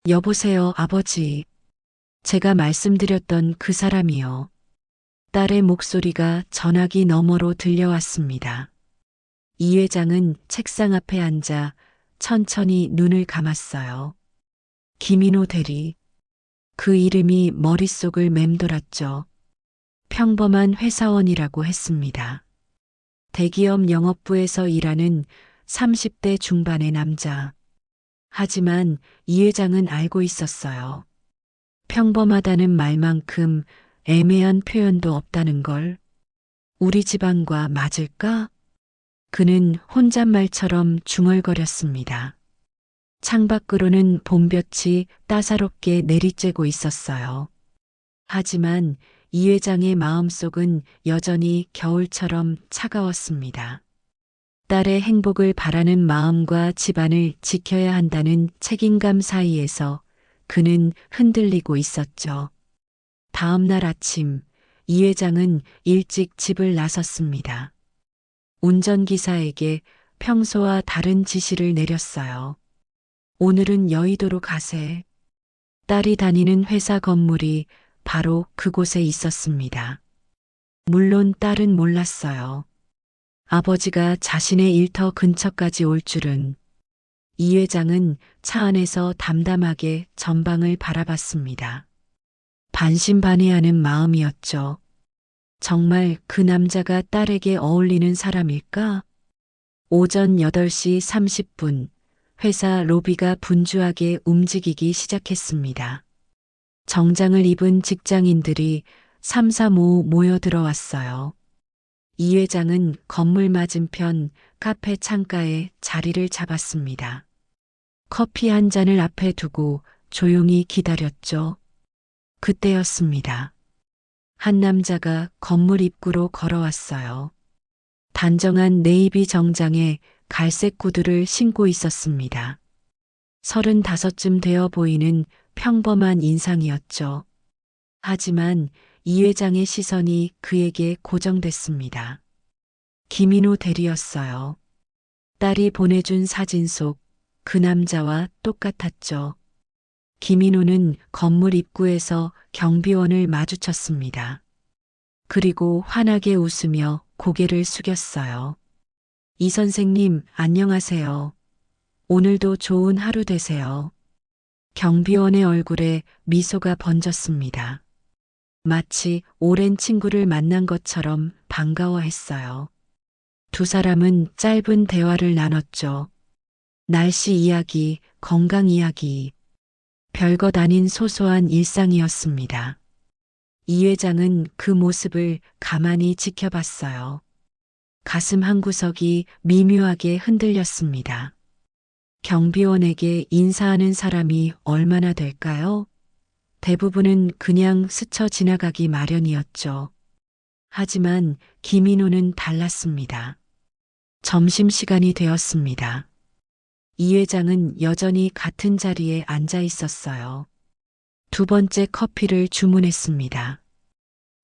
여보세요, 아버지. 제가 말씀드렸던 그 사람이요. 딸의 목소리가 전화기 너머로 들려왔습니다. 이 회장은 책상 앞에 앉아 천천히 눈을 감았어요. 김인호 대리. 그 이름이 머릿속을 맴돌았죠. 평범한 회사원이라고 했습니다. 대기업 영업부에서 일하는 30대 중반의 남자. 하지만 이 회장은 알고 있었어요. 평범하다는 말만큼 애매한 표현도 없다는 걸. 우리 집안과 맞을까? 그는 혼잣말처럼 중얼거렸습니다. 창밖으로는 봄볕이 따사롭게 내리쬐고 있었어요. 하지만 이 회장의 마음속은 여전히 겨울처럼 차가웠습니다. 딸의 행복을 바라는 마음과 집안을 지켜야 한다는 책임감 사이에서 그는 흔들리고 있었죠. 다음 날 아침, 이 회장은 일찍 집을 나섰습니다. 운전기사에게 평소와 다른 지시를 내렸어요. 오늘은 여의도로 가세. 딸이 다니는 회사 건물이 바로 그곳에 있었습니다. 물론 딸은 몰랐어요. 아버지가 자신의 일터 근처까지 올 줄은. 이 회장은 차 안에서 담담하게 전방을 바라봤습니다. 반신반의하는 마음이었죠. 정말 그 남자가 딸에게 어울리는 사람일까? 오전 8시 30분, 회사 로비가 분주하게 움직이기 시작했습니다. 정장을 입은 직장인들이 삼삼오오 모여 들어왔어요. 이 회장은 건물 맞은편 카페 창가에 자리를 잡았습니다. 커피 한 잔을 앞에 두고 조용히 기다렸죠. 그때였습니다. 한 남자가 건물 입구로 걸어왔어요. 단정한 네이비 정장에 갈색 구두를 신고 있었습니다. 35쯤 되어 보이는 평범한 인상이었죠. 하지만 이 회장의 시선이 그에게 고정됐습니다. 김인호 대리였어요. 딸이 보내준 사진 속 그 남자와 똑같았죠. 김인호는 건물 입구에서 경비원을 마주쳤습니다. 그리고 환하게 웃으며 고개를 숙였어요. 이 선생님, 안녕하세요. 오늘도 좋은 하루 되세요. 경비원의 얼굴에 미소가 번졌습니다. 마치 오랜 친구를 만난 것처럼 반가워했어요. 두 사람은 짧은 대화를 나눴죠. 날씨 이야기, 건강 이야기, 별것 아닌 소소한 일상이었습니다. 이 회장은 그 모습을 가만히 지켜봤어요. 가슴 한구석이 미묘하게 흔들렸습니다. 경비원에게 인사하는 사람이 얼마나 될까요? 대부분은 그냥 스쳐 지나가기 마련이었죠. 하지만 김인호는 달랐습니다. 점심시간이 되었습니다. 이 회장은 여전히 같은 자리에 앉아 있었어요. 두 번째 커피를 주문했습니다.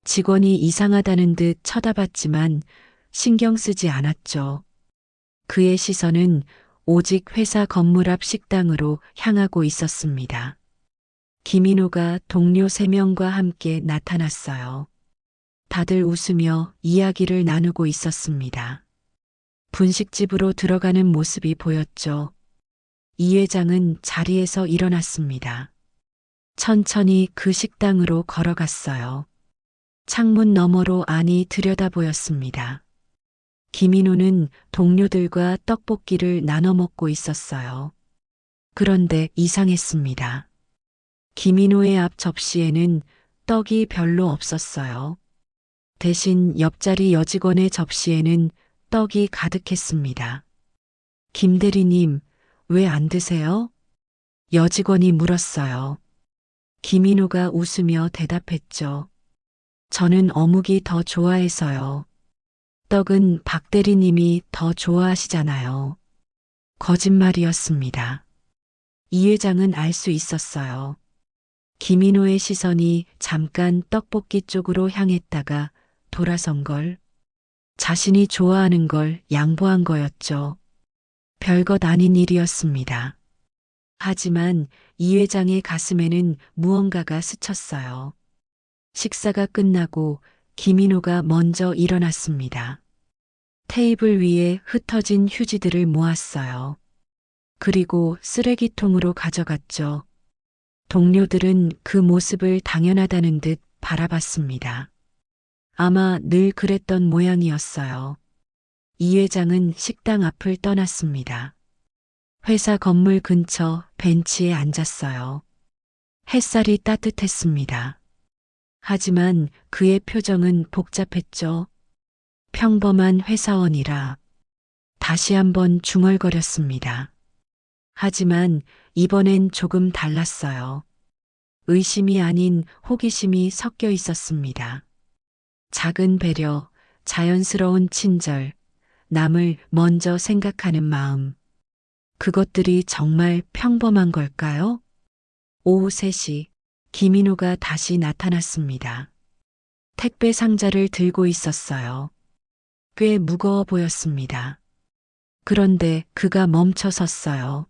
직원이 이상하다는 듯 쳐다봤지만 신경 쓰지 않았죠. 그의 시선은 오직 회사 건물 앞 식당으로 향하고 있었습니다. 김인호가 동료 3명과 함께 나타났어요. 다들 웃으며 이야기를 나누고 있었습니다. 분식집으로 들어가는 모습이 보였죠. 이 회장은 자리에서 일어났습니다. 천천히 그 식당으로 걸어갔어요. 창문 너머로 안이 들여다 보였습니다. 김인호는 동료들과 떡볶이를 나눠 먹고 있었어요. 그런데 이상했습니다. 김인호의 앞 접시에는 떡이 별로 없었어요. 대신 옆자리 여직원의 접시에는 떡이 가득했습니다. 김 대리님, 왜 안 드세요? 여직원이 물었어요. 김인호가 웃으며 대답했죠. 저는 어묵이 더 좋아해서요. 떡은 박 대리님이 더 좋아하시잖아요. 거짓말이었습니다. 이 회장은 알 수 있었어요. 김인호의 시선이 잠깐 떡볶이 쪽으로 향했다가 돌아선 걸, 자신이 좋아하는 걸 양보한 거였죠. 별것 아닌 일이었습니다. 하지만 이 회장의 가슴에는 무언가가 스쳤어요. 식사가 끝나고 김인호가 먼저 일어났습니다. 테이블 위에 흩어진 휴지들을 모았어요. 그리고 쓰레기통으로 가져갔죠. 동료들은 그 모습을 당연하다는 듯 바라봤습니다. 아마 늘 그랬던 모양이었어요. 이 회장은 식당 앞을 떠났습니다. 회사 건물 근처 벤치에 앉았어요. 햇살이 따뜻했습니다. 하지만 그의 표정은 복잡했죠. 평범한 회사원이라 다시 한번 중얼거렸습니다. 하지만 이번엔 조금 달랐어요. 의심이 아닌 호기심이 섞여 있었습니다. 작은 배려, 자연스러운 친절, 남을 먼저 생각하는 마음. 그것들이 정말 평범한 걸까요? 오후 3시, 김인호가 다시 나타났습니다. 택배 상자를 들고 있었어요. 꽤 무거워 보였습니다. 그런데 그가 멈춰 섰어요.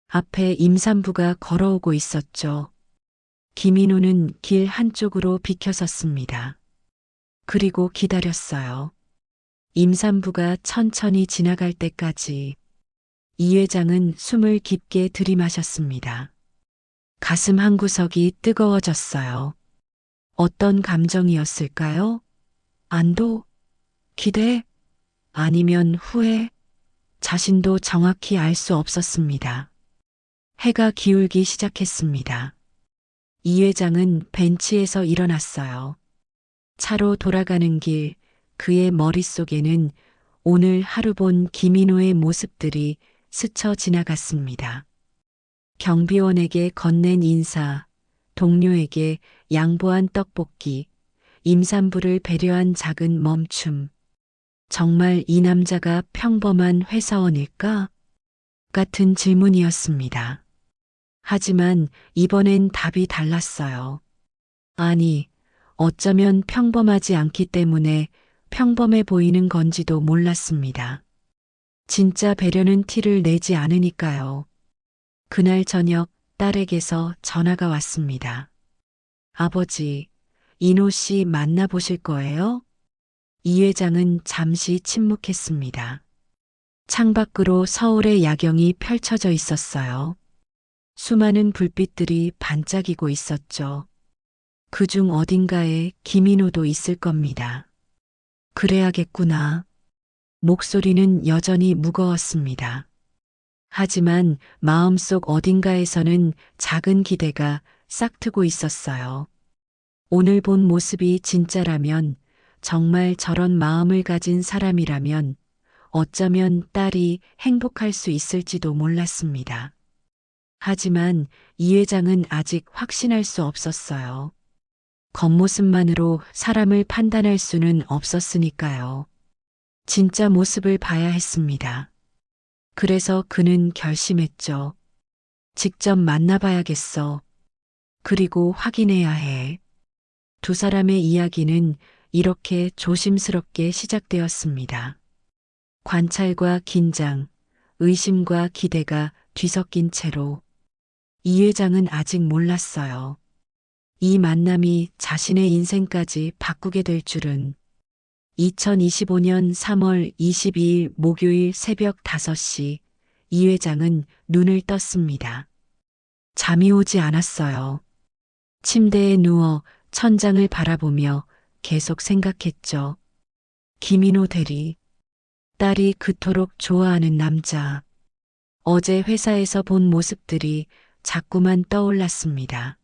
앞에 임산부가 걸어오고 있었죠. 김인호는 길 한쪽으로 비켜섰습니다. 그리고 기다렸어요. 임산부가 천천히 지나갈 때까지. 이 회장은 숨을 깊게 들이마셨습니다. 가슴 한구석이 뜨거워졌어요. 어떤 감정이었을까요? 안도? 기대? 아니면 후회? 자신도 정확히 알 수 없었습니다. 해가 기울기 시작했습니다. 이 회장은 벤치에서 일어났어요. 차로 돌아가는 길, 그의 머릿속에는 오늘 하루 본 김인호의 모습들이 스쳐 지나갔습니다. 경비원에게 건넨 인사, 동료에게 양보한 떡볶이, 임산부를 배려한 작은 멈춤. 정말 이 남자가 평범한 회사원일까? 같은 질문이었습니다. 하지만 이번엔 답이 달랐어요. 아니, 어쩌면 평범하지 않기 때문에 평범해 보이는 건지도 몰랐습니다. 진짜 배려는 티를 내지 않으니까요. 그날 저녁 딸에게서 전화가 왔습니다. 아버지, 인호 씨 만나보실 거예요? 이 회장은 잠시 침묵했습니다. 창밖으로 서울의 야경이 펼쳐져 있었어요. 수많은 불빛들이 반짝이고 있었죠. 그중 어딘가에 김인호도 있을 겁니다. 그래야겠구나. 목소리는 여전히 무거웠습니다. 하지만 마음속 어딘가에서는 작은 기대가 싹트고 있었어요. 오늘 본 모습이 진짜라면, 정말 저런 마음을 가진 사람이라면 어쩌면 딸이 행복할 수 있을지도 몰랐습니다. 하지만 이 회장은 아직 확신할 수 없었어요. 겉모습만으로 사람을 판단할 수는 없었으니까요. 진짜 모습을 봐야 했습니다. 그래서 그는 결심했죠. 직접 만나봐야겠어. 그리고 확인해야 해. 두 사람의 이야기는 이렇게 조심스럽게 시작되었습니다. 관찰과 긴장, 의심과 기대가 뒤섞인 채로. 이 회장은 아직 몰랐어요. 이 만남이 자신의 인생까지 바꾸게 될 줄은. 2025년 3월 22일 목요일 새벽 5시, 이 회장은 눈을 떴습니다. 잠이 오지 않았어요. 침대에 누워 천장을 바라보며 계속 생각했죠. 김인호 대리, 딸이 그토록 좋아하는 남자. 어제 회사에서 본 모습들이 자꾸만 떠올랐습니다.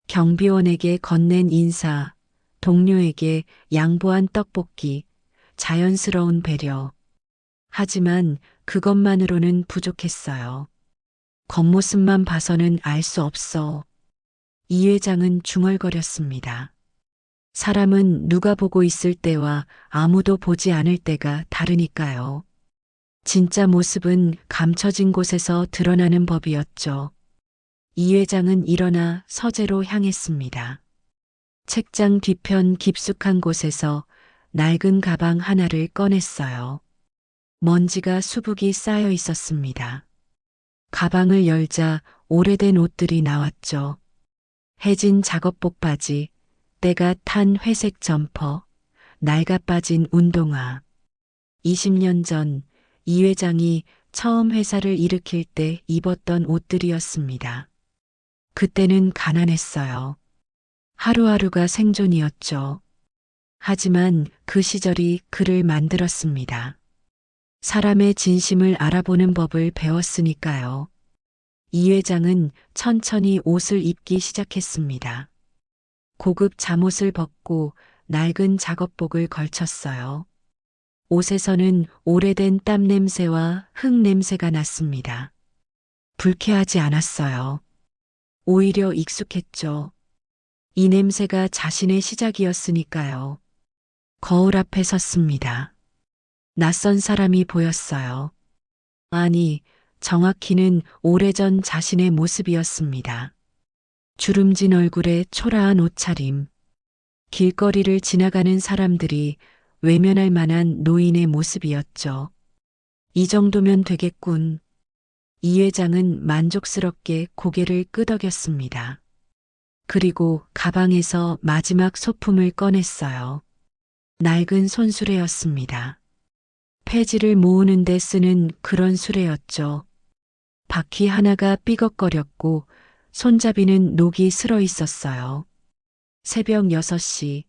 경비원에게 건넨 인사, 동료에게 양보한 떡볶이, 자연스러운 배려. 하지만 그것만으로는 부족했어요. 겉모습만 봐서는 알 수 없어. 이 회장은 중얼거렸습니다. 사람은 누가 보고 있을 때와 아무도 보지 않을 때가 다르니까요. 진짜 모습은 감춰진 곳에서 드러나는 법이었죠. 이 회장은 일어나 서재로 향했습니다. 책장 뒤편 깊숙한 곳에서 낡은 가방 하나를 꺼냈어요. 먼지가 수북이 쌓여 있었습니다. 가방을 열자 오래된 옷들이 나왔죠. 해진 작업복 바지, 때가 탄 회색 점퍼, 낡아 빠진 운동화. 20년 전 이 회장이 처음 회사를 일으킬 때 입었던 옷들이었습니다. 그때는 가난했어요. 하루하루가 생존이었죠. 하지만 그 시절이 그를 만들었습니다. 사람의 진심을 알아보는 법을 배웠으니까요. 이 회장은 천천히 옷을 입기 시작했습니다. 고급 잠옷을 벗고 낡은 작업복을 걸쳤어요. 옷에서는 오래된 땀 냄새와 흙 냄새가 났습니다. 불쾌하지 않았어요. 오히려 익숙했죠. 이 냄새가 자신의 시작이었으니까요. 거울 앞에 섰습니다. 낯선 사람이 보였어요. 아니, 정확히는 오래전 자신의 모습이었습니다. 주름진 얼굴에 초라한 옷차림. 길거리를 지나가는 사람들이 외면할 만한 노인의 모습이었죠. 이 정도면 되겠군. 이 회장은 만족스럽게 고개를 끄덕였습니다. 그리고 가방에서 마지막 소품을 꺼냈어요. 낡은 손수레였습니다. 폐지를 모으는 데 쓰는 그런 수레였죠. 바퀴 하나가 삐걱거렸고 손잡이는 녹이 슬어 있었어요. 새벽 6시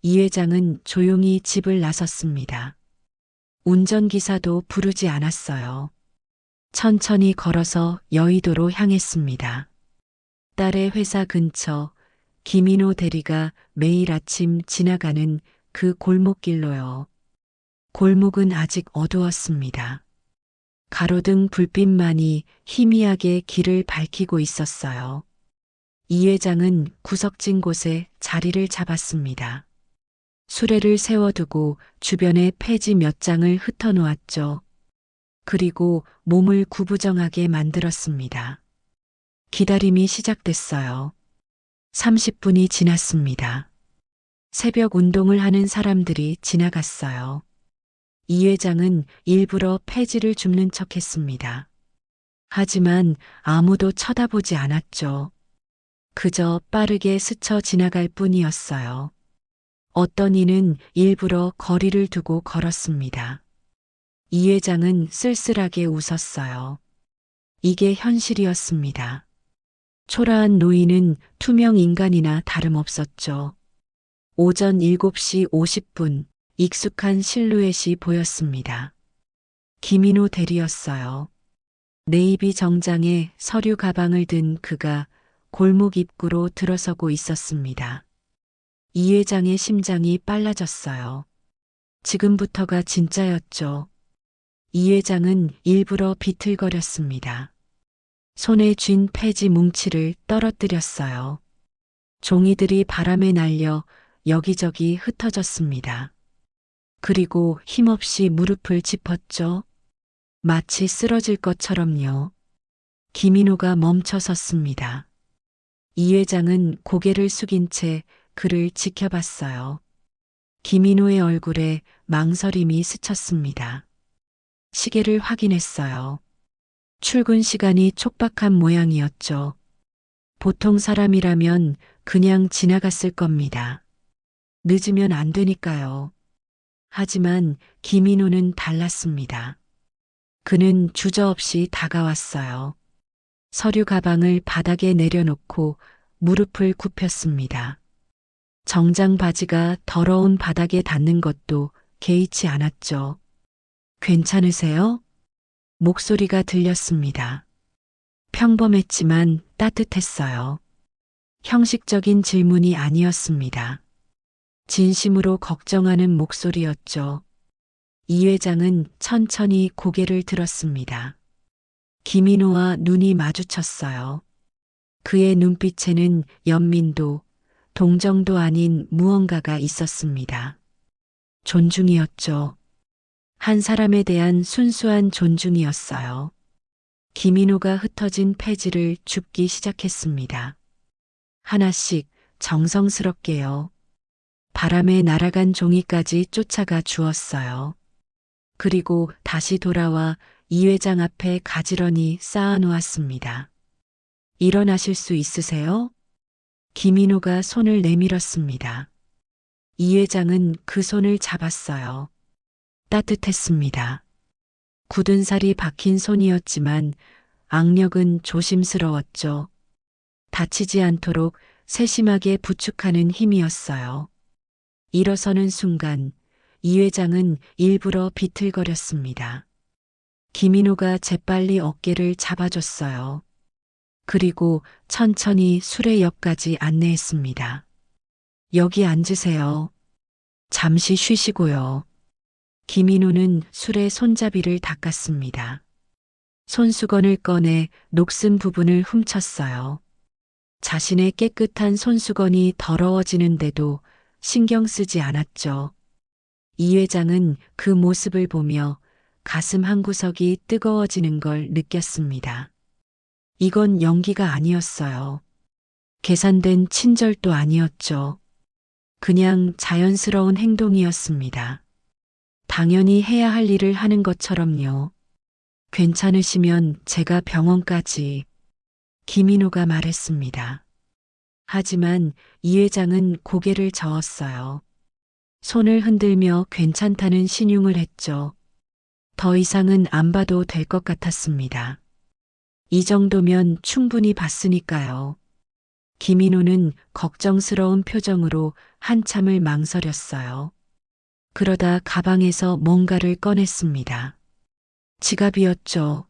이 회장은 조용히 집을 나섰습니다. 운전기사도 부르지 않았어요. 천천히 걸어서 여의도로 향했습니다. 딸의 회사 근처 김인호 대리가 매일 아침 지나가는 그 골목길로요. 골목은 아직 어두웠습니다. 가로등 불빛만이 희미하게 길을 밝히고 있었어요. 이 회장은 구석진 곳에 자리를 잡았습니다. 수레를 세워두고 주변에 폐지 몇 장을 흩어놓았죠. 그리고 몸을 구부정하게 만들었습니다. 기다림이 시작됐어요. 30분이 지났습니다. 새벽 운동을 하는 사람들이 지나갔어요. 이 회장은 일부러 폐지를 줍는 척 했습니다. 하지만 아무도 쳐다보지 않았죠. 그저 빠르게 스쳐 지나갈 뿐이었어요. 어떤 이는 일부러 거리를 두고 걸었습니다. 이 회장은 쓸쓸하게 웃었어요. 이게 현실이었습니다. 초라한 노인은 투명 인간이나 다름없었죠. 오전 7시 50분 익숙한 실루엣이 보였습니다. 김인호 대리였어요. 네이비 정장에 서류 가방을 든 그가 골목 입구로 들어서고 있었습니다. 이 회장의 심장이 빨라졌어요. 지금부터가 진짜였죠. 이 회장은 일부러 비틀거렸습니다. 손에 쥔 폐지 뭉치를 떨어뜨렸어요. 종이들이 바람에 날려 여기저기 흩어졌습니다. 그리고 힘없이 무릎을 짚었죠. 마치 쓰러질 것처럼요. 김인호가 멈춰 섰습니다. 이 회장은 고개를 숙인 채 그를 지켜봤어요. 김인호의 얼굴에 망설임이 스쳤습니다. 시계를 확인했어요. 출근 시간이 촉박한 모양이었죠. 보통 사람이라면 그냥 지나갔을 겁니다. 늦으면 안 되니까요. 하지만 김인호는 달랐습니다. 그는 주저없이 다가왔어요. 서류 가방을 바닥에 내려놓고 무릎을 굽혔습니다. 정장 바지가 더러운 바닥에 닿는 것도 개의치 않았죠. 괜찮으세요? 목소리가 들렸습니다. 평범했지만 따뜻했어요. 형식적인 질문이 아니었습니다. 진심으로 걱정하는 목소리였죠. 이 회장은 천천히 고개를 들었습니다. 김인호와 눈이 마주쳤어요. 그의 눈빛에는 연민도, 동정도 아닌 무언가가 있었습니다. 존중이었죠. 한 사람에 대한 순수한 존중이었어요. 김인호가 흩어진 폐지를 줍기 시작했습니다. 하나씩 정성스럽게요. 바람에 날아간 종이까지 쫓아가 주었어요. 그리고 다시 돌아와 이 회장 앞에 가지런히 쌓아놓았습니다. 일어나실 수 있으세요? 김인호가 손을 내밀었습니다. 이 회장은 그 손을 잡았어요. 따뜻했습니다. 굳은 살이 박힌 손이었지만 악력은 조심스러웠죠. 다치지 않도록 세심하게 부축하는 힘이었어요. 일어서는 순간 이 회장은 일부러 비틀거렸습니다. 김인호가 재빨리 어깨를 잡아줬어요. 그리고 천천히 수레 옆까지 안내했습니다. 여기 앉으세요. 잠시 쉬시고요. 김인호는 수레 손잡이를 닦았습니다. 손수건을 꺼내 녹슨 부분을 훔쳤어요. 자신의 깨끗한 손수건이 더러워지는데도 신경 쓰지 않았죠. 이 회장은 그 모습을 보며 가슴 한구석이 뜨거워지는 걸 느꼈습니다. 이건 연기가 아니었어요. 계산된 친절도 아니었죠. 그냥 자연스러운 행동이었습니다. 당연히 해야 할 일을 하는 것처럼요. 괜찮으시면 제가 병원까지. 김인호가 말했습니다. 하지만 이 회장은 고개를 저었어요. 손을 흔들며 괜찮다는 신용을 했죠. 더 이상은 안 봐도 될 것 같았습니다. 이 정도면 충분히 봤으니까요. 김인호는 걱정스러운 표정으로 한참을 망설였어요. 그러다 가방에서 뭔가를 꺼냈습니다. 지갑이었죠.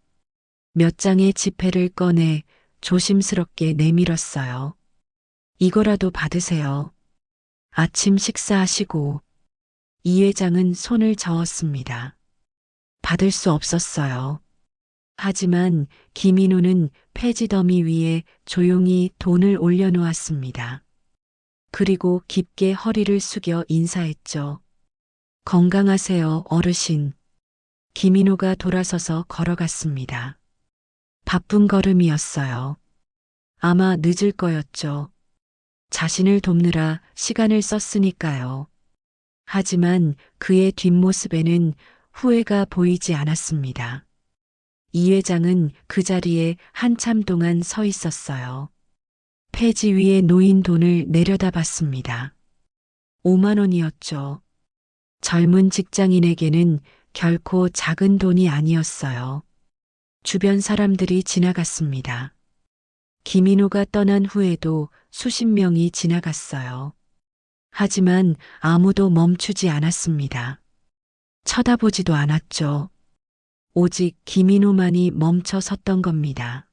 몇 장의 지폐를 꺼내 조심스럽게 내밀었어요. 이거라도 받으세요. 아침 식사하시고. 이 회장은 손을 저었습니다. 받을 수 없었어요. 하지만 김인호는 폐지 더미 위에 조용히 돈을 올려놓았습니다. 그리고 깊게 허리를 숙여 인사했죠. 건강하세요, 어르신. 김인호가 돌아서서 걸어갔습니다. 바쁜 걸음이었어요. 아마 늦을 거였죠. 자신을 돕느라 시간을 썼으니까요. 하지만 그의 뒷모습에는 후회가 보이지 않았습니다. 이 회장은 그 자리에 한참 동안 서 있었어요. 폐지 위에 놓인 돈을 내려다봤습니다. 5만 원이었죠. 젊은 직장인에게는 결코 작은 돈이 아니었어요. 주변 사람들이 지나갔습니다. 김인호가 떠난 후에도 수십 명이 지나갔어요. 하지만 아무도 멈추지 않았습니다. 쳐다보지도 않았죠. 오직 김인호만이 멈춰 섰던 겁니다.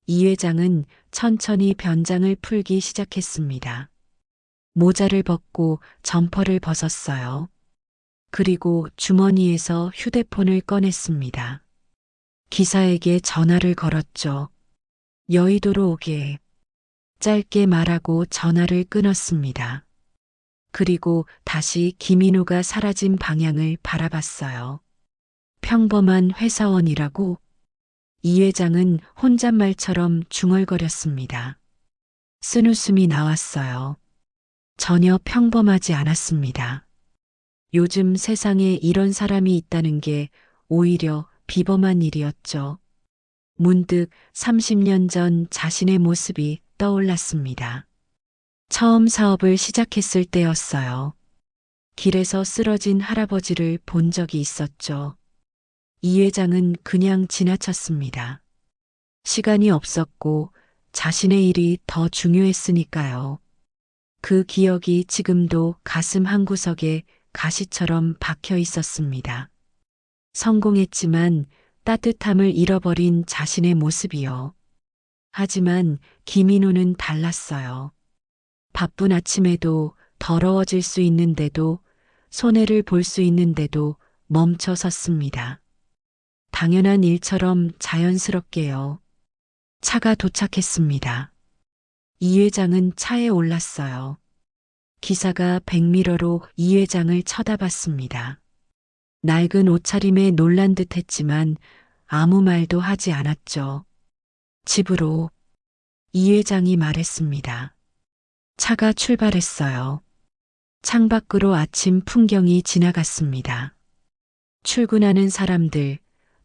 이 회장은 천천히 변장을 풀기 시작했습니다. 모자를 벗고 점퍼를 벗었어요. 그리고 주머니에서 휴대폰을 꺼냈습니다. 기사에게 전화를 걸었죠. 여의도로 오게. 짧게 말하고 전화를 끊었습니다. 그리고 다시 김인호가 사라진 방향을 바라봤어요. 평범한 회사원이라고? 이 회장은 혼잣말처럼 중얼거렸습니다. 쓴웃음이 나왔어요. 전혀 평범하지 않았습니다. 요즘 세상에 이런 사람이 있다는 게 오히려 비범한 일이었죠. 문득 30년 전 자신의 모습이 떠올랐습니다. 처음 사업을 시작했을 때였어요. 길에서 쓰러진 할아버지를 본 적이 있었죠. 이 회장은 그냥 지나쳤습니다. 시간이 없었고 자신의 일이 더 중요했으니까요. 그 기억이 지금도 가슴 한구석에 가시처럼 박혀 있었습니다. 성공했지만 따뜻함을 잃어버린 자신의 모습이요. 하지만 김인호는 달랐어요. 바쁜 아침에도 더러워질 수 있는데도 손해를 볼 수 있는데도 멈춰 섰습니다. 당연한 일처럼 자연스럽게요. 차가 도착했습니다. 이 회장은 차에 올랐어요. 기사가 백미러로 이 회장을 쳐다봤습니다. 낡은 옷차림에 놀란 듯 했지만 아무 말도 하지 않았죠. 집으로. 이 회장이 말했습니다. 차가 출발했어요. 창밖으로 아침 풍경이 지나갔습니다. 출근하는 사람들,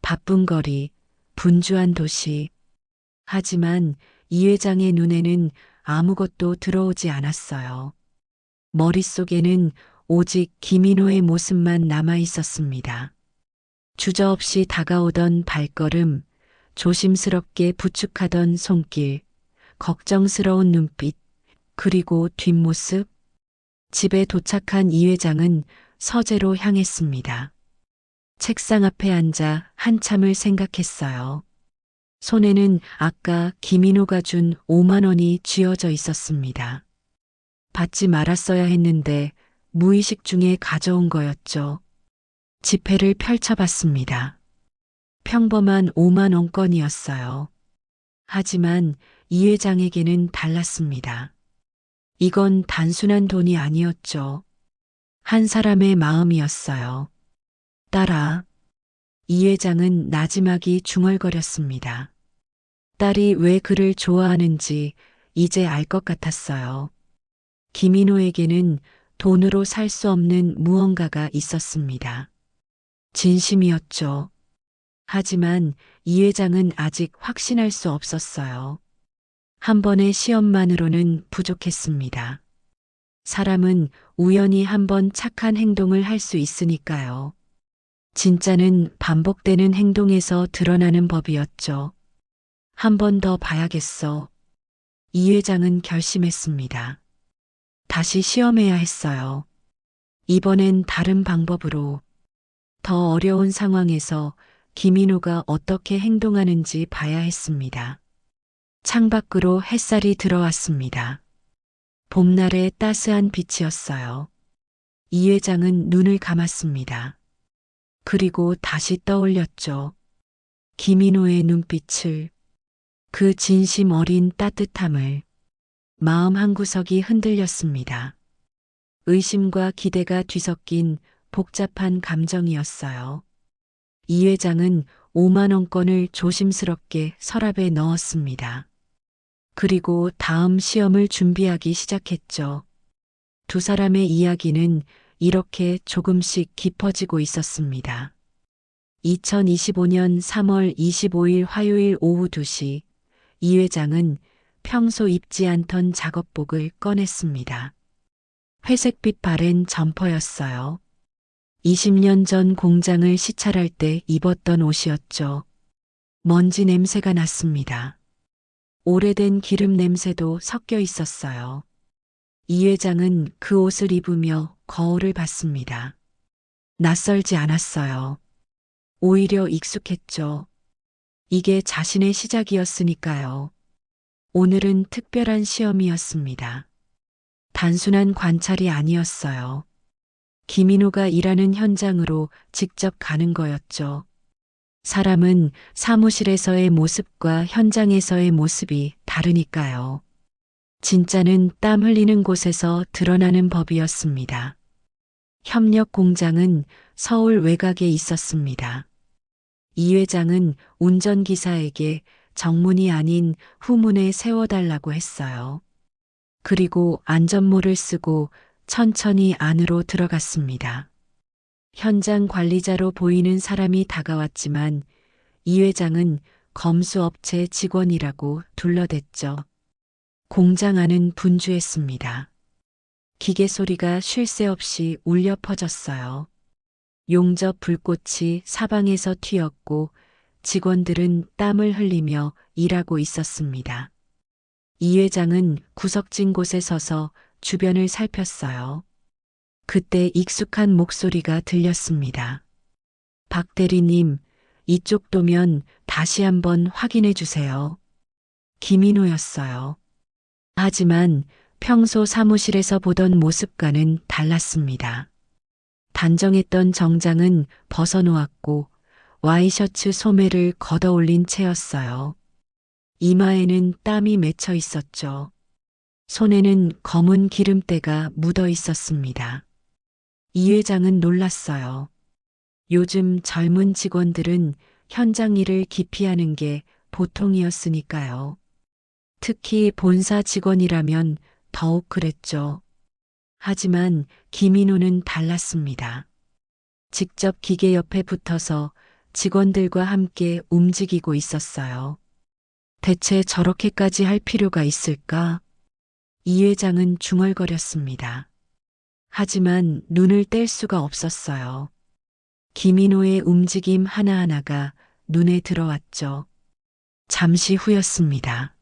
바쁜 거리, 분주한 도시. 하지만 이 회장의 눈에는 아무것도 들어오지 않았어요. 머릿속에는 오직 김인호의 모습만 남아 있었습니다. 주저없이 다가오던 발걸음, 조심스럽게 부축하던 손길, 걱정스러운 눈빛, 그리고 뒷모습. 집에 도착한 이 회장은 서재로 향했습니다. 책상 앞에 앉아 한참을 생각했어요. 손에는 아까 김인호가 준 5만 원이 쥐어져 있었습니다. 받지 말았어야 했는데 무의식 중에 가져온 거였죠. 지폐를 펼쳐봤습니다. 평범한 5만 원권이었어요. 하지만 이 회장에게는 달랐습니다. 이건 단순한 돈이 아니었죠. 한 사람의 마음이었어요. 딸아. 이 회장은 나지막이 중얼거렸습니다. 딸이 왜 그를 좋아하는지 이제 알 것 같았어요. 김인호에게는 돈으로 살 수 없는 무언가가 있었습니다. 진심이었죠. 하지만 이 회장은 아직 확신할 수 없었어요. 한 번의 시험만으로는 부족했습니다. 사람은 우연히 한 번 착한 행동을 할 수 있으니까요. 진짜는 반복되는 행동에서 드러나는 법이었죠. 한 번 더 봐야겠어. 이 회장은 결심했습니다. 다시 시험해야 했어요. 이번엔 다른 방법으로. 더 어려운 상황에서 김인호가 어떻게 행동하는지 봐야 했습니다. 창밖으로 햇살이 들어왔습니다. 봄날의 따스한 빛이었어요. 이 회장은 눈을 감았습니다. 그리고 다시 떠올렸죠. 김인호의 눈빛을, 그 진심 어린 따뜻함을. 마음 한구석이 흔들렸습니다. 의심과 기대가 뒤섞인 복잡한 감정이었어요. 이 회장은 5만 원권을 조심스럽게 서랍에 넣었습니다. 그리고 다음 시험을 준비하기 시작했죠. 두 사람의 이야기는 이렇게 조금씩 깊어지고 있었습니다. 2025년 3월 25일 화요일 오후 2시, 이 회장은 평소 입지 않던 작업복을 꺼냈습니다. 회색빛 바랜 점퍼였어요. 20년 전 공장을 시찰할 때 입었던 옷이었죠. 먼지 냄새가 났습니다. 오래된 기름 냄새도 섞여 있었어요. 이 회장은 그 옷을 입으며 거울을 봤습니다. 낯설지 않았어요. 오히려 익숙했죠. 이게 자신의 시작이었으니까요. 오늘은 특별한 시험이었습니다. 단순한 관찰이 아니었어요. 김인호가 일하는 현장으로 직접 가는 거였죠. 사람은 사무실에서의 모습과 현장에서의 모습이 다르니까요. 진짜는 땀 흘리는 곳에서 드러나는 법이었습니다. 협력 공장은 서울 외곽에 있었습니다. 이 회장은 운전기사에게 정문이 아닌 후문에 세워달라고 했어요. 그리고 안전모를 쓰고 천천히 안으로 들어갔습니다. 현장 관리자로 보이는 사람이 다가왔지만 이 회장은 검수업체 직원이라고 둘러댔죠. 공장 안은 분주했습니다. 기계 소리가 쉴 새 없이 울려 퍼졌어요. 용접 불꽃이 사방에서 튀었고 직원들은 땀을 흘리며 일하고 있었습니다. 이 회장은 구석진 곳에 서서 주변을 살폈어요. 그때 익숙한 목소리가 들렸습니다. 박 대리님, 이쪽 도면 다시 한번 확인해 주세요. 김인호였어요. 하지만 평소 사무실에서 보던 모습과는 달랐습니다. 단정했던 정장은 벗어놓았고 와이셔츠 소매를 걷어올린 채였어요. 이마에는 땀이 맺혀 있었죠. 손에는 검은 기름때가 묻어 있었습니다. 이 회장은 놀랐어요. 요즘 젊은 직원들은 현장 일을 기피하는 게 보통이었으니까요. 특히 본사 직원이라면 더욱 그랬죠. 하지만 김인호는 달랐습니다. 직접 기계 옆에 붙어서 직원들과 함께 움직이고 있었어요. 대체 저렇게까지 할 필요가 있을까? 이 회장은 중얼거렸습니다. 하지만 눈을 뗄 수가 없었어요. 김인호의 움직임 하나하나가 눈에 들어왔죠. 잠시 후였습니다.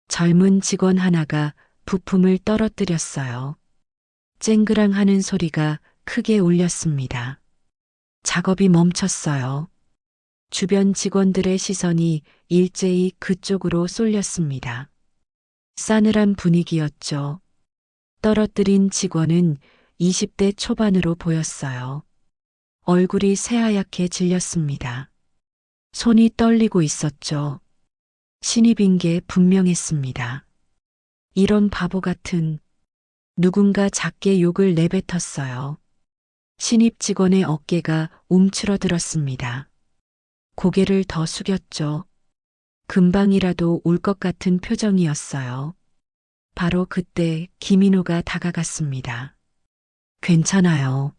젊은 직원 하나가 부품을 떨어뜨렸어요. 쨍그랑 하는 소리가 크게 울렸습니다. 작업이 멈췄어요. 주변 직원들의 시선이 일제히 그쪽으로 쏠렸습니다. 싸늘한 분위기였죠. 떨어뜨린 직원은 20대 초반으로 보였어요. 얼굴이 새하얗게 질렸습니다. 손이 떨리고 있었죠. 신입인 게 분명했습니다. 이런 바보 같은 누군가 작게 욕을 내뱉었어요. 신입 직원의 어깨가 움츠러들었습니다. 고개를 더 숙였죠. 금방이라도 울 것 같은 표정이었어요. 바로 그때 김인호가 다가갔습니다. 괜찮아요.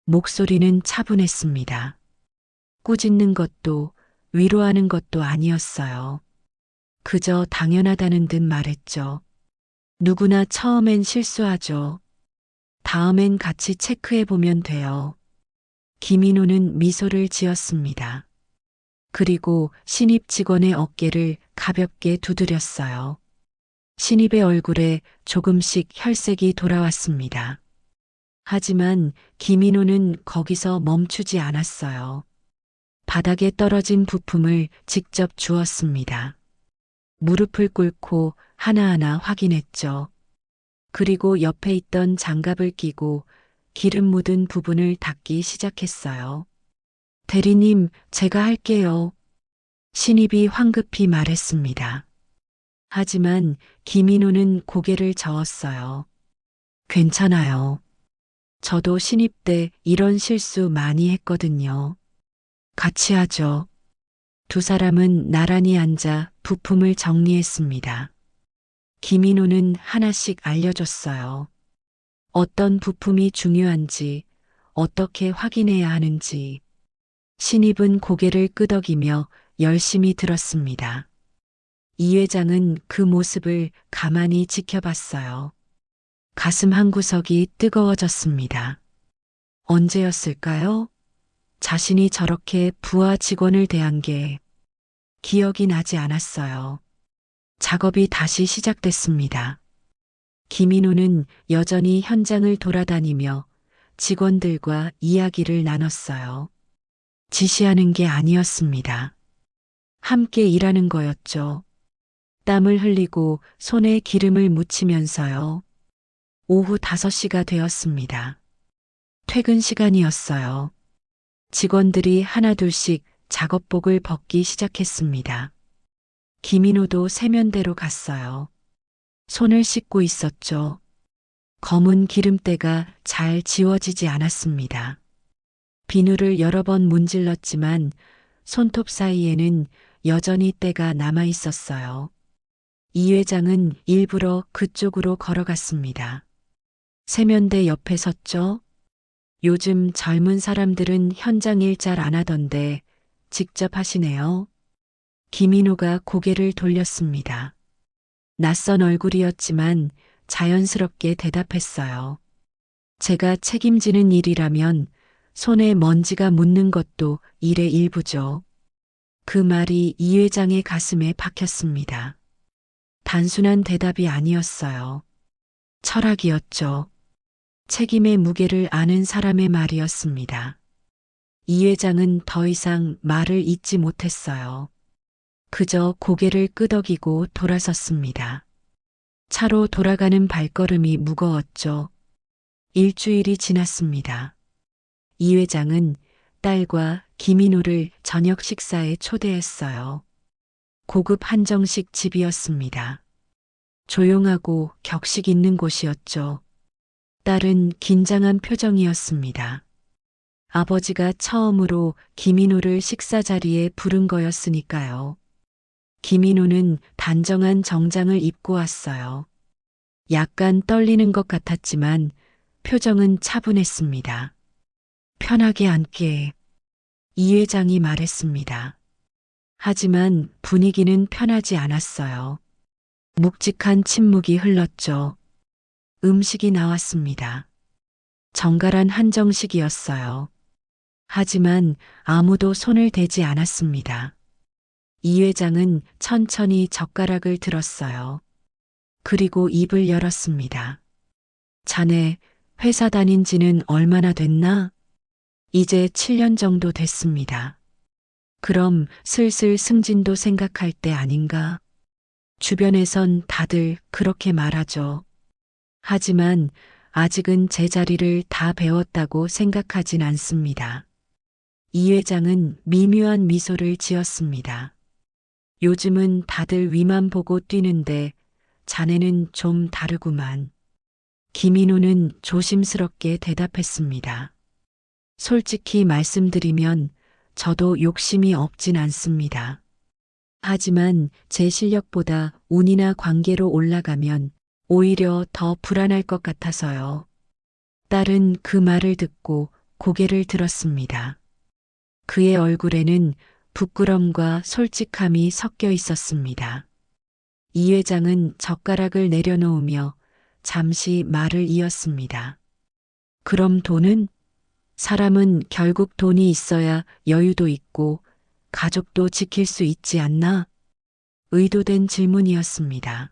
목소리는 차분했습니다. 꾸짖는 것도 위로하는 것도 아니었어요. 그저 당연하다는 듯 말했죠. 누구나 처음엔 실수하죠. 다음엔 같이 체크해보면 돼요. 김인호는 미소를 지었습니다. 그리고 신입 직원의 어깨를 가볍게 두드렸어요. 신입의 얼굴에 조금씩 혈색이 돌아왔습니다. 하지만 김인호는 거기서 멈추지 않았어요. 바닥에 떨어진 부품을 직접 주었습니다. 무릎을 꿇고 하나하나 확인했죠. 그리고 옆에 있던 장갑을 끼고 기름 묻은 부분을 닦기 시작했어요. 대리님, 제가 할게요. 신입이 황급히 말했습니다. 하지만 김인호는 고개를 저었어요. 괜찮아요. 저도 신입 때 이런 실수 많이 했거든요. 같이 하죠. 두 사람은 나란히 앉아 부품을 정리했습니다. 김인호는 하나씩 알려줬어요. 어떤 부품이 중요한지, 어떻게 확인해야 하는지. 신입은 고개를 끄덕이며 열심히 들었습니다. 이 회장은 그 모습을 가만히 지켜봤어요. 가슴 한구석이 뜨거워졌습니다. 언제였을까요? 자신이 저렇게 부하 직원을 대한 게 기억이 나지 않았어요. 작업이 다시 시작됐습니다. 김인호는 여전히 현장을 돌아다니며 직원들과 이야기를 나눴어요. 지시하는 게 아니었습니다. 함께 일하는 거였죠. 땀을 흘리고 손에 기름을 묻히면서요. 오후 5시가 되었습니다. 퇴근 시간이었어요. 직원들이 하나둘씩 작업복을 벗기 시작했습니다. 김인호도 세면대로 갔어요. 손을 씻고 있었죠. 검은 기름때가 잘 지워지지 않았습니다. 비누를 여러 번 문질렀지만 손톱 사이에는 여전히 때가 남아 있었어요. 이 회장은 일부러 그쪽으로 걸어갔습니다. 세면대 옆에 섰죠. 요즘 젊은 사람들은 현장 일 잘 안 하던데 직접 하시네요. 김인호가 고개를 돌렸습니다. 낯선 얼굴이었지만 자연스럽게 대답했어요. 제가 책임지는 일이라면 손에 먼지가 묻는 것도 일의 일부죠. 그 말이 이 회장의 가슴에 박혔습니다. 단순한 대답이 아니었어요. 철학이었죠. 책임의 무게를 아는 사람의 말이었습니다. 이 회장은 더 이상 말을 잇지 못했어요. 그저 고개를 끄덕이고 돌아섰습니다. 차로 돌아가는 발걸음이 무거웠죠. 일주일이 지났습니다. 이 회장은 딸과 김인호를 저녁 식사에 초대했어요. 고급 한정식 집이었습니다. 조용하고 격식 있는 곳이었죠. 딸은 긴장한 표정이었습니다. 아버지가 처음으로 김인호를 식사 자리에 부른 거였으니까요. 김인호는 단정한 정장을 입고 왔어요. 약간 떨리는 것 같았지만 표정은 차분했습니다. 편하게 앉게. 이 회장이 말했습니다. 하지만 분위기는 편하지 않았어요. 묵직한 침묵이 흘렀죠. 음식이 나왔습니다. 정갈한 한정식이었어요. 하지만 아무도 손을 대지 않았습니다. 이 회장은 천천히 젓가락을 들었어요. 그리고 입을 열었습니다. 자네 회사 다닌 지는 얼마나 됐나? 이제 7년 정도 됐습니다. 그럼 슬슬 승진도 생각할 때 아닌가? 주변에선 다들 그렇게 말하죠. 하지만 아직은 제 자리를 다 배웠다고 생각하진 않습니다. 이 회장은 미묘한 미소를 지었습니다. 요즘은 다들 위만 보고 뛰는데 자네는 좀 다르구만. 김인호는 조심스럽게 대답했습니다. 솔직히 말씀드리면 저도 욕심이 없진 않습니다. 하지만 제 실력보다 운이나 관계로 올라가면 오히려 더 불안할 것 같아서요. 딸은 그 말을 듣고 고개를 들었습니다. 그의 얼굴에는 부끄럼과 솔직함이 섞여 있었습니다. 이 회장은 젓가락을 내려놓으며 잠시 말을 이었습니다. 그럼 돈은? 사람은 결국 돈이 있어야 여유도 있고 가족도 지킬 수 있지 않나? 의도된 질문이었습니다.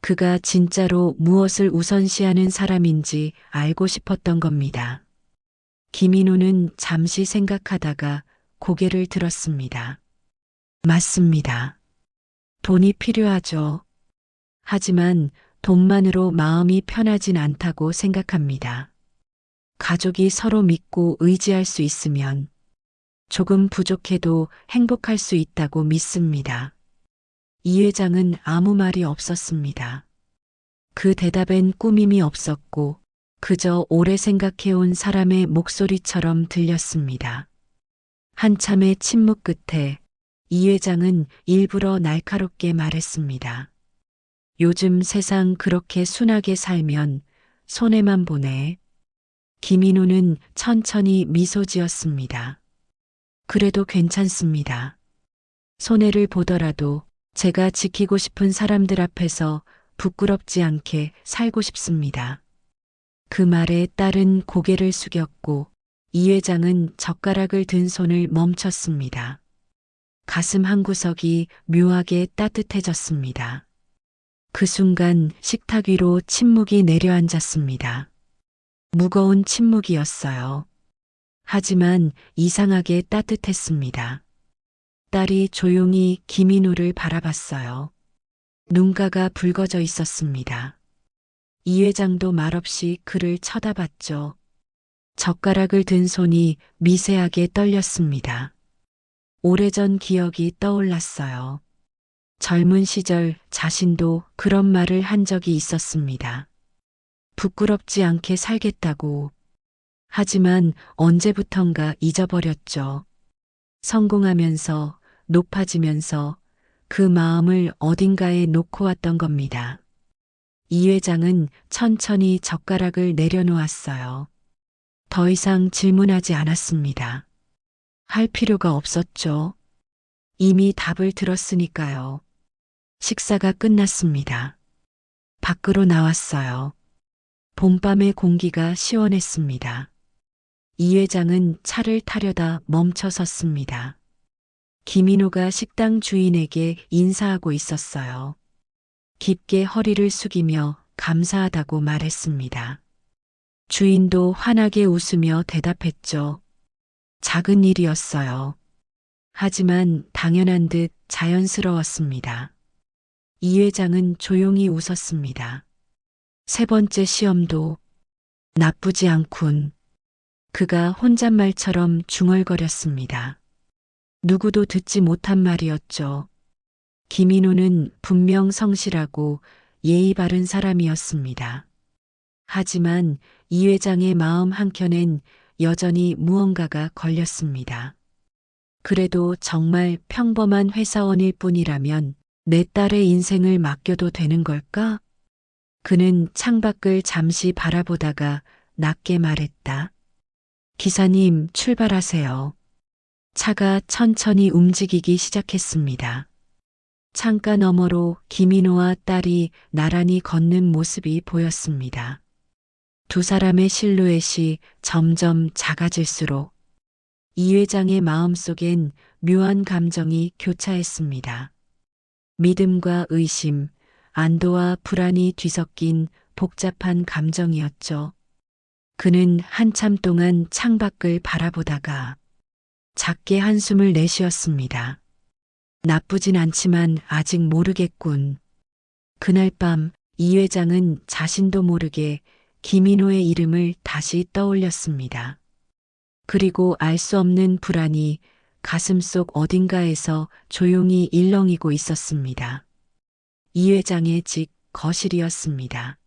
그가 진짜로 무엇을 우선시하는 사람인지 알고 싶었던 겁니다. 김인호는 잠시 생각하다가 고개를 들었습니다. 맞습니다. 돈이 필요하죠. 하지만 돈만으로 마음이 편하진 않다고 생각합니다. 가족이 서로 믿고 의지할 수 있으면 조금 부족해도 행복할 수 있다고 믿습니다. 이 회장은 아무 말이 없었습니다. 그 대답엔 꾸밈이 없었고 그저 오래 생각해온 사람의 목소리처럼 들렸습니다. 한참의 침묵 끝에 이 회장은 일부러 날카롭게 말했습니다. 요즘 세상 그렇게 순하게 살면 손해만 보네. 김인호는 천천히 미소 지었습니다. 그래도 괜찮습니다. 손해를 보더라도 제가 지키고 싶은 사람들 앞에서 부끄럽지 않게 살고 싶습니다. 그 말에 딸은 고개를 숙였고 이 회장은 젓가락을 든 손을 멈췄습니다. 가슴 한구석이 묘하게 따뜻해졌습니다. 그 순간 식탁 위로 침묵이 내려앉았습니다. 무거운 침묵이었어요. 하지만 이상하게 따뜻했습니다. 딸이 조용히 김인호를 바라봤어요. 눈가가 붉어져 있었습니다. 이 회장도 말없이 그를 쳐다봤죠. 젓가락을 든 손이 미세하게 떨렸습니다. 오래전 기억이 떠올랐어요. 젊은 시절 자신도 그런 말을 한 적이 있었습니다. 부끄럽지 않게 살겠다고. 하지만 언제부턴가 잊어버렸죠. 성공하면서 높아지면서 그 마음을 어딘가에 놓고 왔던 겁니다. 이 회장은 천천히 젓가락을 내려놓았어요. 더 이상 질문하지 않았습니다. 할 필요가 없었죠. 이미 답을 들었으니까요. 식사가 끝났습니다. 밖으로 나왔어요. 봄밤의 공기가 시원했습니다. 이 회장은 차를 타려다 멈춰 섰습니다. 김인호가 식당 주인에게 인사하고 있었어요. 깊게 허리를 숙이며 감사하다고 말했습니다. 주인도 환하게 웃으며 대답했죠. 작은 일이었어요. 하지만 당연한 듯 자연스러웠습니다. 이 회장은 조용히 웃었습니다. 세 번째 시험도 나쁘지 않군. 그가 혼잣말처럼 중얼거렸습니다. 누구도 듣지 못한 말이었죠. 김인호는 분명 성실하고 예의 바른 사람이었습니다. 하지만 이 회장의 마음 한켠엔 여전히 무언가가 걸렸습니다. 그래도 정말 평범한 회사원일 뿐이라면 내 딸의 인생을 맡겨도 되는 걸까? 그는 창밖을 잠시 바라보다가 낮게 말했다. 기사님, 출발하세요. 차가 천천히 움직이기 시작했습니다. 창가 너머로 김인호와 딸이 나란히 걷는 모습이 보였습니다. 두 사람의 실루엣이 점점 작아질수록 이 회장의 마음속엔 묘한 감정이 교차했습니다. 믿음과 의심, 안도와 불안이 뒤섞인 복잡한 감정이었죠. 그는 한참 동안 창밖을 바라보다가 작게 한숨을 내쉬었습니다. 나쁘진 않지만 아직 모르겠군. 그날 밤 이 회장은 자신도 모르게 김인호의 이름을 다시 떠올렸습니다. 그리고 알 수 없는 불안이 가슴속 어딘가에서 조용히 일렁이고 있었습니다. 이 회장의 집 거실이었습니다.